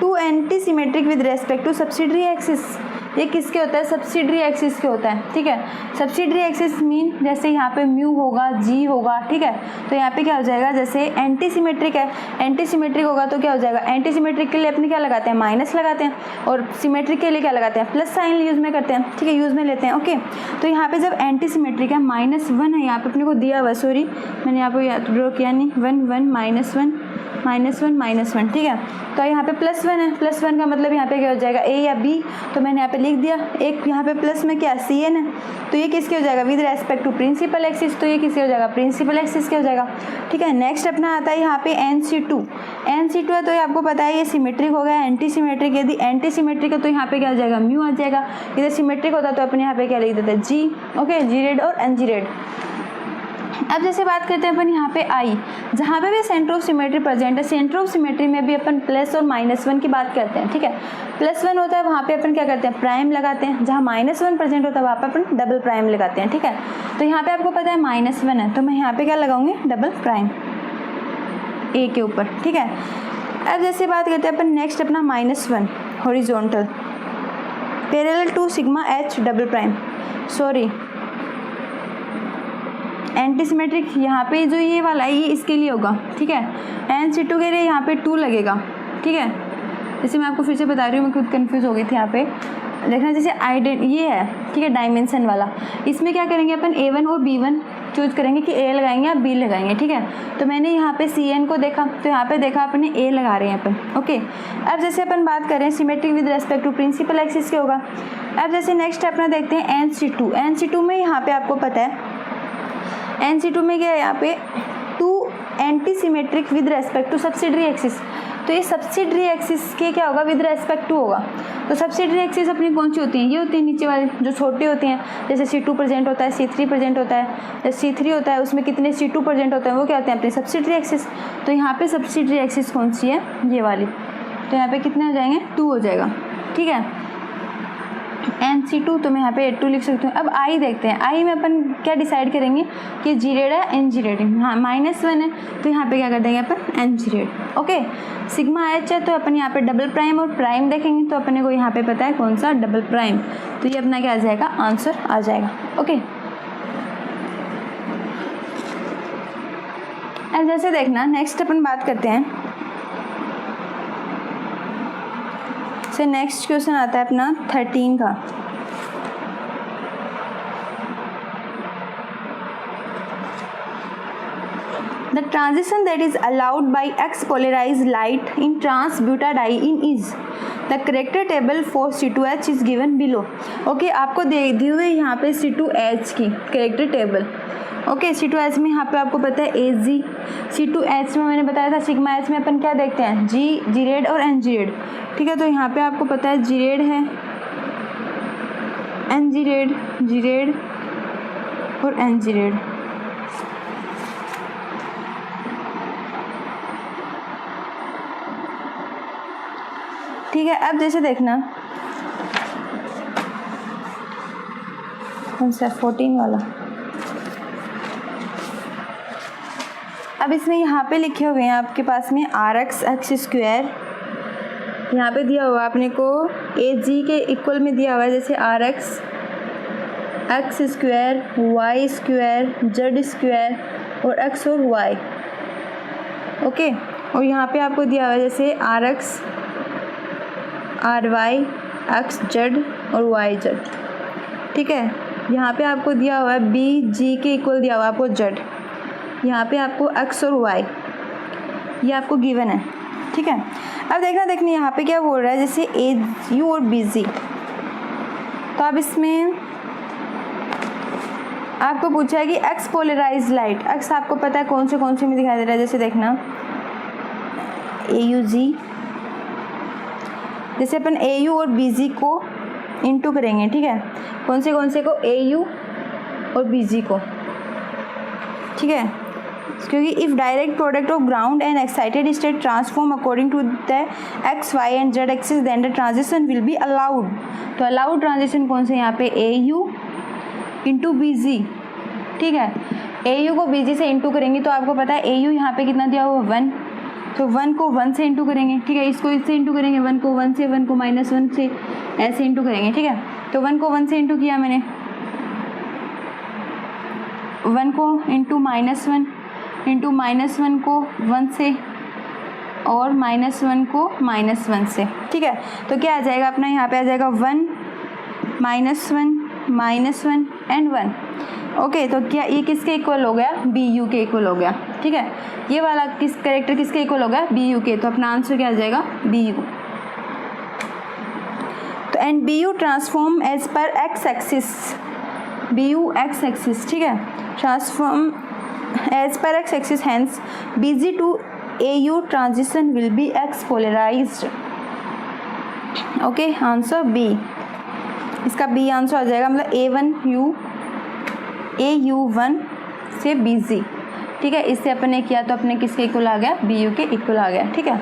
Speaker 1: 2 anti symmetric with respect to subsidiary axis. ये किसके होता है, सब्सिडरी एक्सिस के होता है, ठीक है। सब्सिडरी एक्सिस मीन जैसे यहाँ पे म्यू होगा, G होगा, ठीक है। तो यहाँ पे क्या हो जाएगा, जैसे एंटी सिमेट्रिक है, एंटी सिमेट्रिक होगा तो क्या हो जाएगा, एंटी सिमेट्रिक के लिए अपने क्या लगाते हैं, माइनस लगाते हैं, और सिमेट्रिक के लिए क्या लगाते हैं, प्लस साइन यूज में करते हैं, ठीक है, यूज में लेते हैं। ओके, तो यहाँ पे जब एंटी सिमेट्रिक है, -1 है यहाँ पे अपने को दिया हुआ, सॉरी मैंने यहाँ पे ड्रॉ किया नहीं, 1 1 -1 -1, ठीक है। तो यहाँ पे +1 है, +1 का मतलब यहाँ पे क्या हो जाएगा, A या B। तो मैंने यहाँ पे लिख दिया, एक यहाँ पे प्लस में क्या CN है, तो ये किसके हो जाएगा, with respect to principal axis, तो ये किसके हो जाएगा, प्रिंसिपल एक्सिस के हो जाएगा, ठीक है। नेक्स्ट अपना आता है यहाँ पे NC2 है, तो ये आपको पता है ये सिमेट्रिक हो गया, एंटी सिमेट्रिक। यदि एंटी सिमेट्रिक है तो यहाँ पे क्या हो जाएगा, म्यू आ जाएगा। यदि सिमेट्रिक होता तो अपन यहाँ पे क्या लिख देते हैं, G। ओके, G रेड और NG रेड। अब जैसे बात करते हैं अपन यहाँ पे I, जहाँ पे भी सेंटर ऑफ सिमेट्री प्रेजेंट है, सेंटर ऑफ सिमेट्री में भी अपन प्लस और -1 की बात करते हैं, ठीक है। +1 होता है वहाँ पे अपन क्या करते हैं, प्राइम लगाते हैं, जहाँ -1 प्रेजेंट होता है वहाँ पे अपन डबल प्राइम लगाते हैं, ठीक है। तो यहाँ पे आपको पता है -1 है तो मैं यहाँ पे क्या लगाऊंगी, डबल प्राइम A के ऊपर, ठीक है। अब जैसे बात करते हैं अपन नेक्स्ट अपना -1 horizontal parallel to sigma H double prime, sorry anti symmetric यहाँ पे जो ये वाला है ये इसके लिए होगा, ठीक है। NC2 के लिए यहाँ पे 2 लगेगा, ठीक है। जैसे मैं आपको फिर से बता रही हूँ, मैं खुद कंफ्यूज हो गई थी यहाँ पे। देखना जैसे ये है, ठीक है, डायमेंशन वाला, इसमें क्या करेंगे अपन A1 और B1 चूज करेंगे कि ए लगाएंगे या बी लगाएंगे, ठीक है। तो मैंने यहाँ पे CN को देखा, तो यहाँ पे देखा अपने ए लगा रहे हैं अपन, ओके। अब जैसे अपन बात करें symmetry with respect to principal axis के होगा। अब जैसे नेक्स्ट अपना देखते हैं NC2 में यहाँ पे आपको पता है NC2 में क्या है, यहाँ पे 2 anti symmetric with respect to subsidiary axis. तो ये सब्सिडरी एक्सिस के क्या होगा, विद रेस्पेक्ट टू होगा। तो सब्सिडरी एक्सिस अपनी कौन सी होती हैं, ये होती है नीचे वाली जो छोटी होती हैं, जैसे C2 प्रेजेंट होता है, C3 प्रेजेंट होता है, जैसे C3 होता है उसमें कितने C2 प्रेजेंट होते हैं, वो क्या होते हैं अपनी सब्सिडरी एक्सिस। तो यहाँ पे सब्सिडरी एक्सिस कौन सी है, ये वाली। तो यहाँ पे कितने हो जाएंगे, 2 हो जाएगा, ठीक है। NC2 तो मैं यहाँ पे 2 लिख सकती हूँ। अब I देखते हैं, I में अपन क्या डिसाइड करेंगे कि जीरेड है NG रेड, हाँ -1 है, तो यहाँ पे क्या कर देंगे अपन NG red, okay. Sigma H है तो अपन यहाँ पे डबल प्राइम और प्राइम देखेंगे, तो अपने को यहाँ पे पता है कौन सा, डबल प्राइम। तो ये अपना क्या आ जाएगा, आंसर आ जाएगा, ओके। अब जैसे देखना नेक्स्ट अपन बात करते हैं, से नेक्स्ट क्वेश्चन आता है अपना 13 का। The transition that is allowed by X polarized light in trans-butadiene is the character table for C2H is given below. Okay, आपको दे दी हुई यहाँ पे C2H की कैरेक्टर टेबल, ओके। C2H में यहाँ पे आपको पता है AG, C2H में मैंने बताया था सिग्मा H में अपन क्या देखते हैं, G रेड और NG रेड, ठीक है। तो यहाँ पे आपको पता है G रेड है, NG रेड, G रेड और NG रेड, ठीक है। अब जैसे देखना कौन सा 14 वाला, अब इसमें यहाँ पे लिखे हुए हैं आपके पास में RX x स्क्वायर, यहाँ पे दिया हुआ अपने को AG के इक्वल में दिया हुआ है, जैसे RX x square, Y square, Z square और X और Y, ओके। और यहाँ पे आपको दिया हुआ है जैसे RX RY XZ और YZ, ठीक है। यहाँ पे आपको दिया हुआ है BG के इक्वल दिया हुआ है आपको Z, यहाँ पे आपको X और Y, ये आपको गिवन है, ठीक है। अब देखने यहाँ पे क्या बोल रहा है, जैसे AU और BG, तो अब इसमें आपको पूछा है कि X पोलराइज लाइट, X आपको पता है कौन से में दिखाई दे रहा है, जैसे देखना AUG, जैसे अपन AU और BG को इंटू करेंगे, ठीक है। कौन से को, AU और BG को, ठीक है। क्योंकि if direct product of ground and excited state transform according to the X, Y and Z axis then the transition will be allowed. तो अलाउड ट्रांजिशन कौन से, यहाँ पे AU इंटू BG, ठीक है। AU को BG से इंटू करेंगे तो आपको पता है AU यहाँ पे कितना दिया हुआ 1, तो 1 को 1 से इंटू करेंगे, ठीक है। इसको इससे इंटू करेंगे, 1 को 1 से, 1 को -1 से, ऐसे इंटू करेंगे, ठीक है। तो 1 को 1 से इंटू किया मैंने, 1 को इंटू -1 इंटू -1 को 1 से और -1 को -1 से, ठीक है। तो क्या आ जाएगा अपना, यहाँ पे आ जाएगा 1 -1 एंड 1, ओके। तो क्या ये किसके इक्वल हो गया, BU के इक्वल हो गया, ठीक है। ये वाला कैरेक्टर किसके इक्वल हो गया, BU के। तो अपना आंसर क्या आ जाएगा, BU। तो and BU transform as per X axis, BU X axis, ठीक है, transform as per X axis, hence BG to AU transition will be X polarised, okay. Answer B, इसका B आंसर आ जाएगा, मतलब AU1 से BG, ठीक है। इससे अपने किया तो अपने किसके इक्वल आ गया, BU के इक्वल आ गया, ठीक है।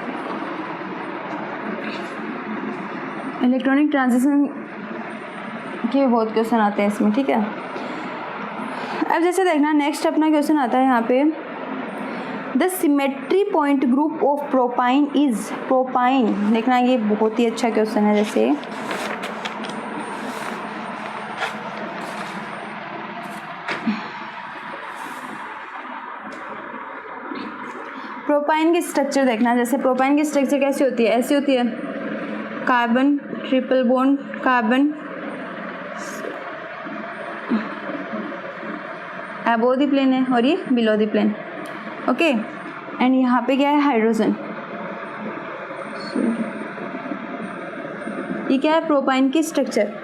Speaker 1: इलेक्ट्रॉनिक ट्रांजिशन के बहुत क्वेश्चन आते हैं इसमें, ठीक है। अब जैसे देखना नेक्स्ट अपना क्वेश्चन आता है यहाँ पे, the symmetry point group of propyne is, propyne देखना, ये बहुत ही अच्छा क्वेश्चन है। जैसे प्रोपाइन की स्ट्रक्चर देखना, जैसे प्रोपाइन की स्ट्रक्चर कैसी होती है, ऐसी होती है, carbon triple bond, carbon above the plane है और ये below the plane. Okay, and यहाँ पे क्या है, हाइड्रोजन। ये क्या है, प्रोपाइन की स्ट्रक्चर।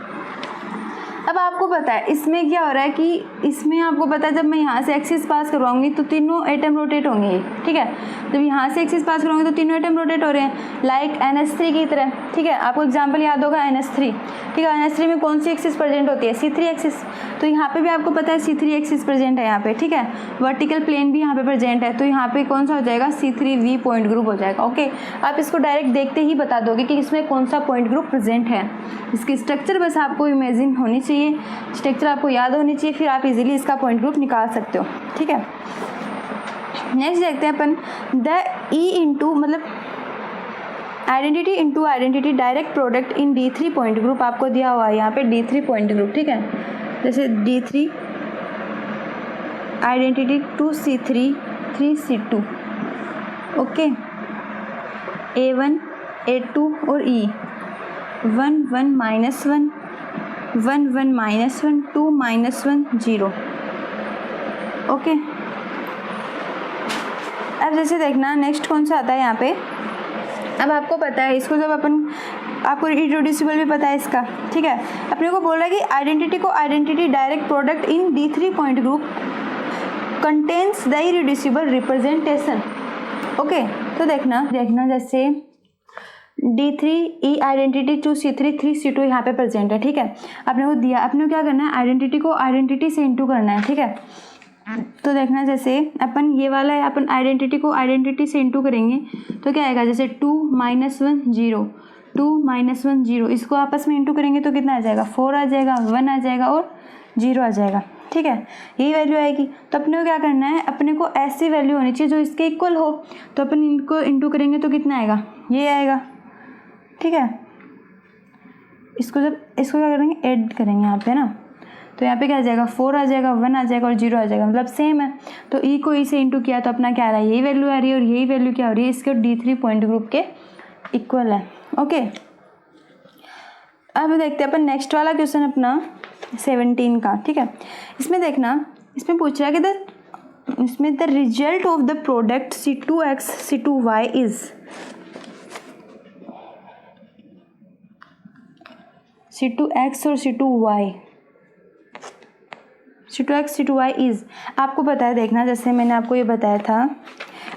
Speaker 1: अब आपको पता है इसमें क्या हो रहा है कि इसमें आपको पता है जब मैं यहाँ से एक्सिस पास करवाऊंगी तो तीनों एटम रोटेट होंगे, ठीक है। जब यहाँ से एक्सिस पास करवाऊंगी तो तीनों एटम रोटेट हो रहे हैं लाइक NH3 की तरह, ठीक है। आपको एग्जांपल याद होगा NH3, ठीक है। NH3 में कौन सी एक्सिस प्रेजेंट होती है, C3 एक्सिस। तो यहाँ पे भी आपको पता है C3 एक्सिस प्रेजेंट है यहाँ पे, ठीक है। वर्टिकल प्लेन भी यहाँ पे प्रेजेंट है, तो यहाँ पे कौन सा हो जाएगा, C3V पॉइंट ग्रुप हो जाएगा। ओके, आप इसको डायरेक्ट देखते ही बता दोगे कि इसमें कौन सा पॉइंट ग्रुप प्रेजेंट है। इसकी स्ट्रक्चर बस आपको इमेजिन होनी चाहिए, स्ट्रक्चर आपको याद होनी चाहिए, फिर आप इजीली इसका पॉइंट ग्रुप निकाल सकते हो, ठीक है। नेक्स्ट देखते हैं अपन द ई इंटू मतलब identity into identity direct product in D3 point group आपको दिया हुआ है यहाँ पे D3 पॉइंट ग्रुप, ठीक है। जैसे D3 identity 2C3 3C2, okay. A1 A2 और E 1 1 -1 1 1 -1 2 -1 0, ओके। अब जैसे देखना नेक्स्ट कौन सा आता है यहाँ पे। अब आपको पता है इसको जब अपन, आपको इरेड्यूसिबल भी पता है इसका, ठीक है। अपने को बोल रहा है कि आइडेंटिटी को identity direct product in D3 point group contains the irreducible representation, okay. तो देखना जैसे D3 E identity 2C3 3C2 यहाँ पे प्रेजेंट है, ठीक है। अपने को दिया, अपने को क्या करना है, आइडेंटिटी को आइडेंटिटी से इंटू करना है, ठीक है। तो देखना जैसे अपन ये वाला है, अपन आइडेंटिटी को आइडेंटिटी से इंटू करेंगे तो क्या आएगा, जैसे 2 -1 0 2 -1 0, इसको आपस में इंटू करेंगे तो कितना आ जाएगा, 4 आ जाएगा, 1 आ जाएगा और 0 आ जाएगा, ठीक है। यही वैल्यू आएगी। तो अपने को क्या करना है, अपने को ऐसी वैल्यू होनी चाहिए जो इसके इक्वल हो, तो अपन इनको इंटू करेंगे तो कितना आएगा, ये आएगा, ठीक है। इसको क्या करेंगे, ऐड करेंगे यहाँ पे ना, तो यहाँ पे क्या आ जाएगा, 4 आ जाएगा, 1 आ जाएगा और 0 आ जाएगा, मतलब सेम है। तो ई को ई से इंटू किया तो अपना क्या आ रहा है, यही वैल्यू आ रही है और यही वैल्यू क्या हो रही है, इसके D3 पॉइंट ग्रुप के इक्वल है, ओके। अब देखते हैं अपन नेक्स्ट वाला क्वेश्चन अपना 17 का, ठीक है। इसमें देखना, इसमें पूछ रहा है कि इसमें the result of the product C2X C2Y is C2X और C2X C2Y इज, आपको पता है, देखना जैसे मैंने आपको ये बताया था,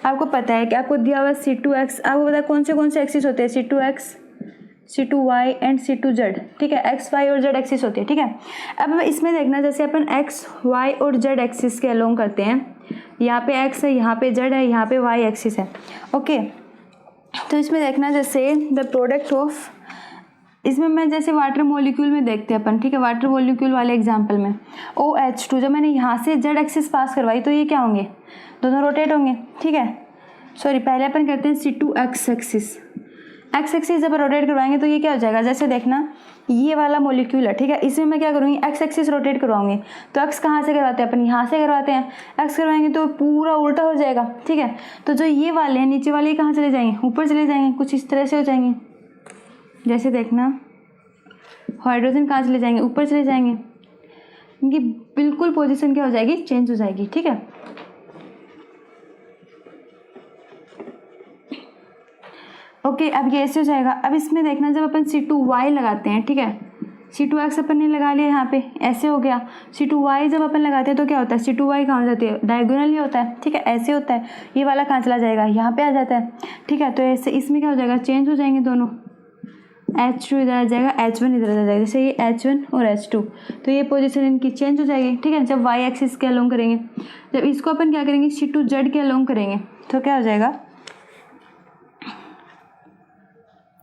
Speaker 1: आपको पता है कि आपको दिया हुआ C2X, आपको पता है कौन से एक्सिस होते हैं, C2X C2Y एंड C2Z, ठीक है। X Y और Z एक्सिस होती है, ठीक है। अब इसमें देखना जैसे अपन X Y और Z एक्सिस के अलोंग करते हैं, यहाँ पे X है, यहाँ पे Z है, यहाँ पे Y एक्सिस है, ओके। तो इसमें देखना जैसे द प्रोडक्ट ऑफ, इसमें मैं जैसे वाटर मॉलिक्यूल में देखते हैं अपन, ठीक है। वाटर मॉलिक्यूल वाले एग्जांपल में OH2, जब मैंने यहाँ से Z एक्सिस पास करवाई तो ये क्या होंगे, दोनों रोटेट होंगे, ठीक है। सॉरी, पहले अपन करते हैं C2X एक्सिस, X एक्सिस जब रोटेट करवाएंगे तो ये क्या हो जाएगा, जैसे देखना ये वाला मॉलिक्यूल है, ठीक है। इसमें मैं क्या करूँगी, X एक्सिस रोटेट करवाऊंगी, तो X कहाँ से करवाते हैं अपन, यहाँ से करवाते हैं। X करवाएंगे तो पूरा उल्टा हो जाएगा, ठीक है। तो जो ये वाले हैं नीचे वाले कहाँ चले जाएंगे, ऊपर चले जाएंगे, कुछ इस तरह से हो जाएंगे। जैसे देखना हाइड्रोजन कहाँ चले जाएंगे, ऊपर चले जाएंगे, इनकी बिल्कुल पोजीशन क्या हो जाएगी, चेंज हो जाएगी, ठीक है। ओके, अब ये ऐसे हो जाएगा। अब इसमें देखना जब अपन C2Y लगाते हैं, ठीक है, C2X अपन ने लगा लिया यहाँ पे, ऐसे हो गया। C2Y जब अपन लगाते हैं तो क्या होता है, C2Y कहाँ जाती है, डायगोनली होता है, ठीक है, ऐसे होता है। ये वाला कहाँ चला जाएगा, यहाँ पे आ जाता है, ठीक है। तो ऐसे इसमें क्या हो जाएगा, चेंज हो जाएंगे दोनों, H2 इधर आ जाएगा, H1 इधर आ जाएगा, जैसे ये H1 और H2, तो ये पोजीशन इनकी चेंज हो जाएगी, ठीक है। जब Y एक्सिस के अलोंग करेंगे, जब इसको अपन क्या करेंगे, C2Z के अलोंग करेंगे तो क्या हो जाएगा,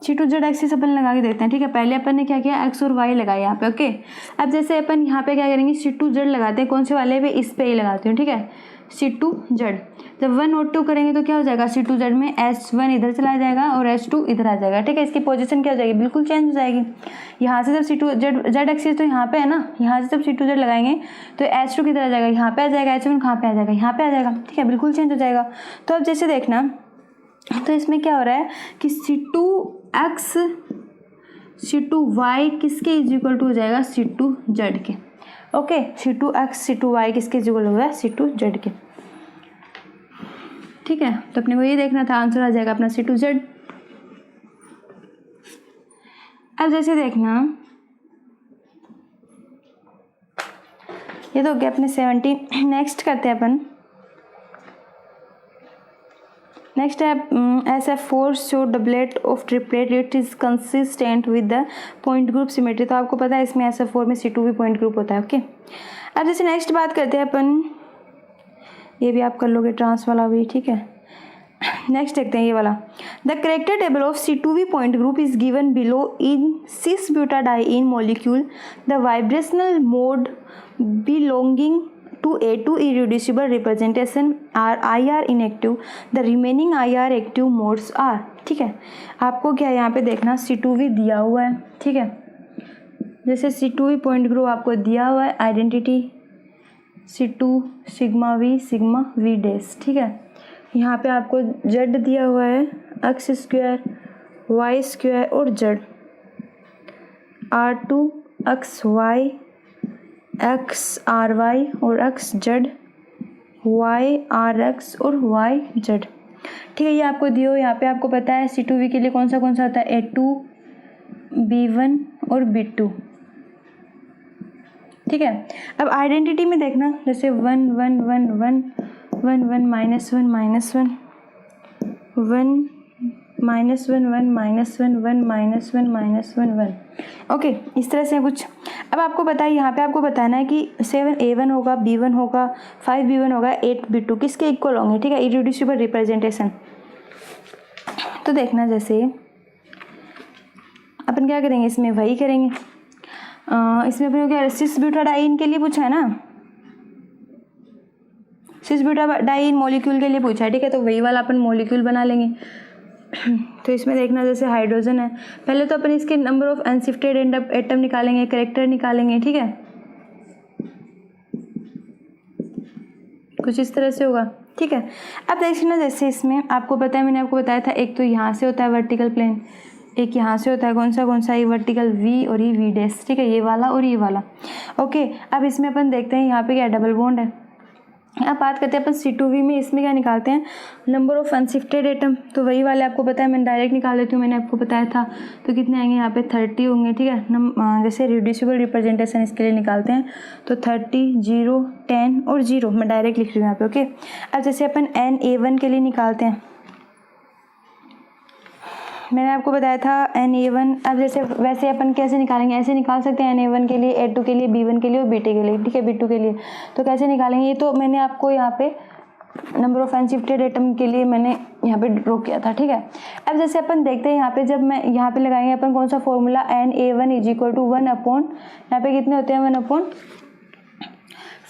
Speaker 1: C2Z एक्सिस अपन लगा के देते हैं, ठीक है। पहले अपन ने क्या किया, X और Y लगाया यहाँ पे, ओके। अब जैसे अपन यहाँ पे क्या करेंगे, C2Z लगाते हैं, कौन से वाले पे, इस पे ही लगाते हैं, ठीक है, C2Z। जब 1 और 2 करेंगे तो क्या हो जाएगा, C2Z में H1 इधर चला जाएगा और H2 इधर आ जाएगा, ठीक है। इसकी पोजीशन क्या हो जाएगी, बिल्कुल चेंज हो जाएगी। यहाँ से जब C2Z एक्सिस तो यहाँ पे है ना, यहाँ से जब C2Z लगाएंगे तो H2 किधर आ जाएगा, यहाँ पे आ जाएगा, H1 कहाँ पे आ जाएगा, यहाँ पे आ जाएगा, ठीक है, बिल्कुल चेंज हो जाएगा। तो अब जैसे देखना, तो इसमें क्या हो रहा है कि C2X C2Y किसके इज इक्वल टू हो जाएगा, C2Z के, ओके, C2x C2y किसके इक्वल हो गया, C2z के। ठीक है, तो अपने को ये देखना था, आंसर आ जाएगा अपना C2z। अब जैसे देखना, ये तो हो गया अपने 17। नेक्स्ट करते हैं अपन, नेक्स्ट है SF4 show doublet of triplet, it is consistent with the point group symmetry. तो आपको पता है इसमें SF4 में C2 भी पॉइंट ग्रुप होता है। ओके, अब जैसे नेक्स्ट बात करते हैं अपन, ये भी आप कर लोगे ट्रांस वाला भी, ठीक है। नेक्स्ट देखते हैं ये वाला, the character table of C2V point group is given below in cis butadiene molecule, the vibrational mode belonging to A2 irreducible representation are IR inactive, the remaining IR active modes are। ठीक है, आपको क्या यहाँ पे देखना, C2V दिया हुआ है, ठीक है। जैसे C2V पॉइंट ग्रुप आपको दिया हुआ है, identity C2 sigma V sigma V dash, ठीक है। यहाँ पे आपको Z दिया हुआ है, x स्क्वायर y स्क्वायर और Z, R2 XY x r y और x z, y r x और वाई जेड, ठीक है। ये आपको दियो, यहाँ पे आपको पता है C2V के लिए कौन सा होता है, A2 B1 और B2, ठीक है। अब आइडेंटिटी में देखना, जैसे 1 1 1 1 1 1 minus 1 minus 1 1 minus 1 1 minus 1 1 minus 1 minus 1 1, okay, इस तरह से कुछ। अब आपको पता है, यहाँ पे आपको बताना है कि 7 A1 होगा, B1 होगा, 5 B1 होगा, 8 B2 किसके इक्वल होंगे, ठीक है, इरेड्यूसिबल रिप्रेजेंटेशन। तो देखना, जैसे अपन क्या करेंगे, इसमें वही करेंगे, इसमें अपन क्या, सिस ब्यूटाडाइन के लिए पूछा है ना, सिस ब्यूटाडाइन मॉलिक्यूल के लिए पूछा है, ठीक है। तो वही वाला अपन मॉलिक्यूल बना लेंगे। तो इसमें देखना, जैसे हाइड्रोजन है, पहले तो अपन इसके नंबर ऑफ अनशिफ्टेड एटम निकालेंगे, करेक्टर निकालेंगे, ठीक है, कुछ इस तरह से होगा, ठीक है। अब देखना, जैसे इसमें आपको पता है, मैंने आपको बताया था, एक तो यहाँ से होता है वर्टिकल प्लेन, एक यहाँ से होता है कौन सा ये वर्टिकल V और ये V डैश, ठीक है, ये वाला और ये वाला। ओके, अब इसमें अपन देखते हैं यहाँ पे क्या डबल बॉन्ड है। अब बात करते हैं अपन C2V में, इसमें क्या निकालते हैं, नंबर ऑफ अनशिफ्टेड एटम, तो वही वाले आपको पता है, मैं डायरेक्ट निकाल देती हूँ, मैंने आपको बताया था। तो कितने आएंगे यहाँ पे, 30 होंगे, ठीक है। जैसे रिड्यूसिबल रिप्रेजेंटेशन इसके लिए निकालते हैं, तो 30 0 10 और 0 मैं डायरेक्ट लिख रही हूँ यहाँ पे। ओके, अब जैसे अपन NA1 के लिए निकालते हैं, मैंने आपको बताया था NA1। अब जैसे वैसे अपन कैसे निकालेंगे, ऐसे निकाल सकते हैं, NA1 के लिए, A2 के लिए, B1 के लिए और BT के लिए, ठीक है, B2 के लिए। तो कैसे निकालेंगे, ये तो मैंने आपको यहाँ पे नंबर ऑफ अनशिफ्टेड एटम के लिए मैंने यहाँ पे ड्रॉ किया था, ठीक है। अब जैसे अपन देखते हैं यहाँ पे, जब मैं यहाँ पे लगाएंगे अपन कौन सा formula, NA1 is equal to 1 upon, यहाँ पे कितने होते हैं, 1 अपॉन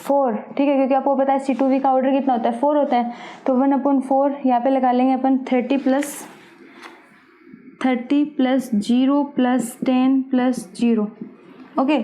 Speaker 1: 4, ठीक है, क्योंकि आपको पता है C2V का ऑर्डर कितना होता है, 4 होता है। तो 1 अपॉन 4 यहाँ पे लगा लेंगे अपन, 30 प्लस 0 प्लस 10 प्लस 0, ओके।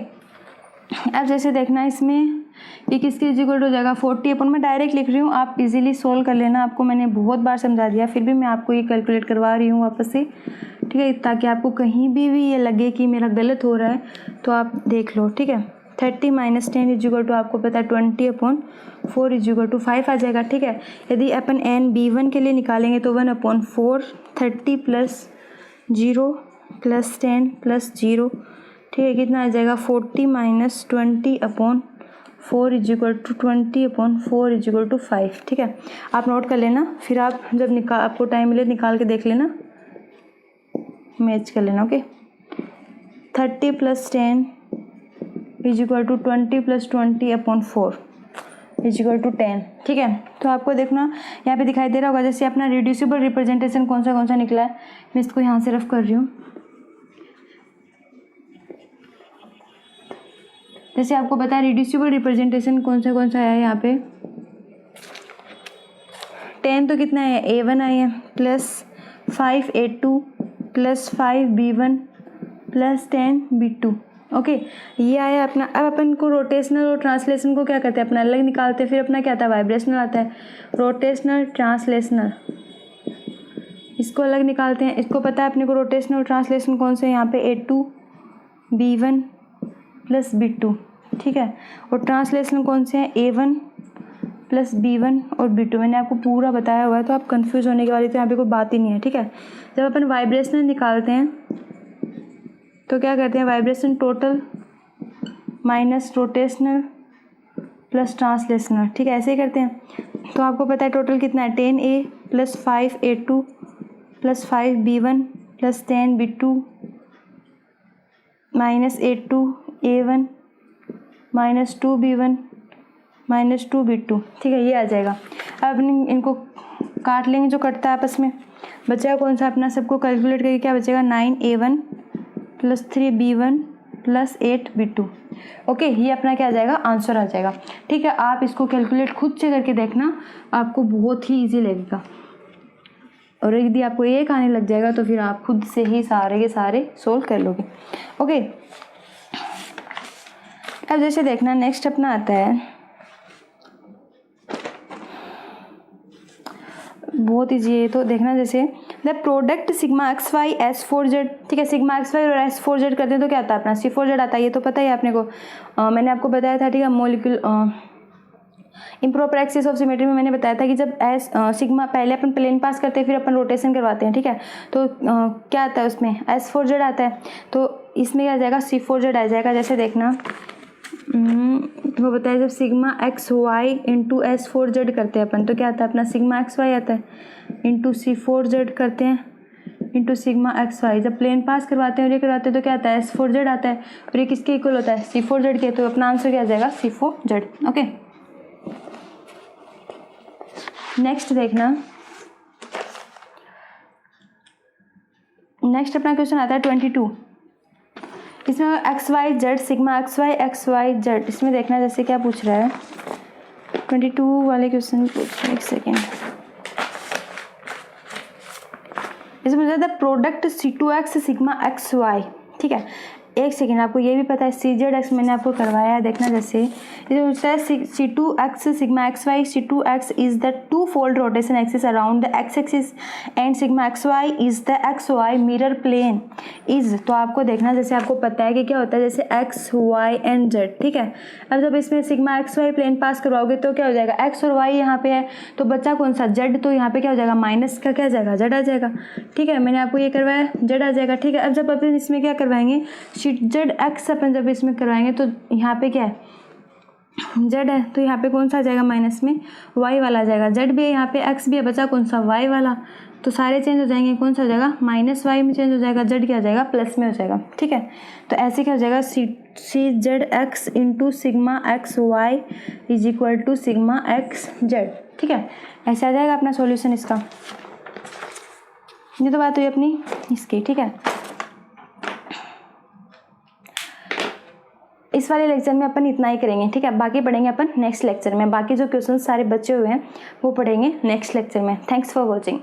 Speaker 1: अब जैसे देखना, इसमें ये किसके इक्वल हो जाएगा, 40 अपन, मैं डायरेक्ट लिख रही हूँ, आप इजीली सोल्व कर लेना, आपको मैंने बहुत बार समझा दिया, फिर भी मैं आपको ये कैलकुलेट करवा रही हूँ वापस से, ठीक है, ताकि आपको कहीं भी ये लगे कि मेरा गलत हो रहा है तो आप देख लो, ठीक है। 30 माइनस 10 इज इक्वल टू आपको पता है 20 अपॉन 4 इज इक्वल टू 5 आ जाएगा, ठीक है। यदि अपन NB1 के लिए निकालेंगे तो 1 अपॉन 4, 30 प्लस 0 प्लस 10 प्लस 0, ठीक है, कितना आ जाएगा, 40 minus 20 upon 4 is equal to 20 upon 4 is equal to 5, ठीक है। आप नोट कर लेना, फिर आप जब आपको टाइम मिले निकाल के देख लेना, मैच कर लेना, okay. 30 plus 10 is equal to 20 plus 20 upon 4 is equal to 10, ठीक है। तो आपको देखना यहाँ पे दिखाई दे रहा होगा, जैसे अपना रिड्यूसिबल रिप्रेजेंटेशन कौन सा निकला है, मैं इसको यहाँ से रफ कर रही हूँ। जैसे आपको पता है रिड्यूसिबल रिप्रेजेंटेशन कौन सा है, यहाँ पे 10 तो कितना है, A1 आई है, plus 5 A2 plus 5 B1 plus 10 B2, okay, ये आया अपना। अब अपन को रोटेशनल और ट्रांसलेशन को क्या करते हैं, अपना अलग निकालते हैं, फिर अपना क्या आता है, वाइब्रेशनल आता है, रोटेशनल ट्रांसलेशनल, इसको अलग निकालते हैं। इसको पता है अपने को रोटेशनल और ट्रांसलेशन कौन से, यहाँ पे A2 B1 प्लस B2, ठीक है, और ट्रांसलेशन कौन से हैं, A1 प्लस B1 और B2। मैंने आपको पूरा बताया हुआ है, तो आप कंफ्यूज होने की वाली तो यहाँ पे कोई बात ही नहीं है। ठीक है, जब अपन वाइब्रेशनल निकालते हैं तो क्या करते हैं, vibration total minus rotational plus translational. ठीक है, ऐसे ही करते हैं। तो आपको पता है टोटल कितना है, 10A plus 5A2 plus 5B1 plus 10B2 minus A2A1 minus 2B1 minus 2B2। ठीक है, ये आ जाएगा। अब इनको काट लेंगे, जो कटता है आपस में, बचेगा कौन सा अपना, सबको कैलकुलेट करके क्या बचेगा, 9A1 plus 3B1 plus 8B2। Okay, ये अपना क्या आ जाएगा, आंसर आ जाएगा। ठीक है, आप इसको कैलकुलेट खुद से करके देखना, आपको बहुत ही ईजी लगेगा। और यदि आपको एक आने लग जाएगा तो फिर आप खुद से ही सारे के सारे सोल्व कर लोगे। ओके, अब जैसे देखना नेक्स्ट अपना आता है, बहुत ईजी है, तो देखना जैसे the product sigma x y S 4 z. ठीक है, सिग्मा एक्स वाई और एस 4 जेड करते हैं तो क्या आता है अपना, C4Z आता है। ये तो पता ही है अपने को, मैंने आपको बताया था। ठीक है, molecule improper axis of symmetry में मैंने बताया था कि जब एस सिग्मा पहले अपन प्लेन पास करते हैं फिर अपन रोटेशन करवाते हैं। ठीक है, तो क्या आता है उसमें, S4Z आता है, तो इसमें क्या आ जाएगा, C4Z आ जाएगा। जैसे देखना वो बताया, जब sigma x Y into S4Z करते हैं अपन तो क्या आता है अपना, सिग्मा एक्स वाई आता है इंटू C4Z करते हैं इंटू सिग्मा एक्स वाई। जब प्लेन पास करवाते हैं और ये करवाते हैं तो क्या आता है, S4Z आता है, और ये किसके इक्वल होता है, C4Z के। तो अपना आंसर क्या आ जाएगा, C4Z। ओके, नेक्स्ट देखना, नेक्स्ट अपना क्वेश्चन आता है 22। इसमें x y z sigma x y z, इसमें देखना जैसे क्या पूछ रहा है, 22 वाले क्वेश्चन पूछ रहा है। एक सेकेंड, इसमें the product C2x sigma x y. ठीक है, एक सेकेंड, आपको ये भी पता है CZX मैंने आपको करवाया है। देखना जैसे ये पूछता है C2x sigma x y, C2x is the 2-fold rotation axis around the x axis and sigma x y is the x y mirror plane is. तो आपको देखना जैसे आपको पता है कि क्या होता है, जैसे एक्स वाई एंड जेड। ठीक है, अब जब इसमें सिग्मा एक्स वाई प्लेन पास करवाओगे तो क्या हो जाएगा, एक्स और वाई यहाँ पे है तो बच्चा कौन सा, जेड। तो यहाँ पे क्या हो जाएगा, माइनस का क्या आ जाएगा, जेड आ जाएगा। ठीक है, मैंने आपको ये करवाया, जेड आ जाएगा। ठीक है, अब जब अपन इसमें क्या करवाएंगे, ZX अपन जब इसमें करवाएंगे तो यहाँ पे क्या है, Z है, तो यहाँ पे कौन सा आ जाएगा, माइनस में Y वाला आ जाएगा। Z भी है, यहाँ पे X भी है, बचा कौन सा, Y वाला। तो सारे चेंज हो जाएंगे, कौन सा हो जाएगा, माइनस Y में चेंज हो जाएगा, Z क्या आ जाएगा, प्लस में हो जाएगा। ठीक है, तो ऐसे क्या हो जाएगा, CZX into sigma x y is equal to sigma x z. ठीक है, ऐसे आ जाएगा अपना सॉल्यूशन इसका। ये तो बात हुई अपनी इसकी। ठीक है, इस वाले लेक्चर में अपन इतना ही करेंगे। ठीक है, बाकी पढ़ेंगे अपन नेक्स्ट लेक्चर में। बाकी जो क्वेश्चन सारे बचे हुए हैं वो पढ़ेंगे नेक्स्ट लेक्चर में। Thanks for watching.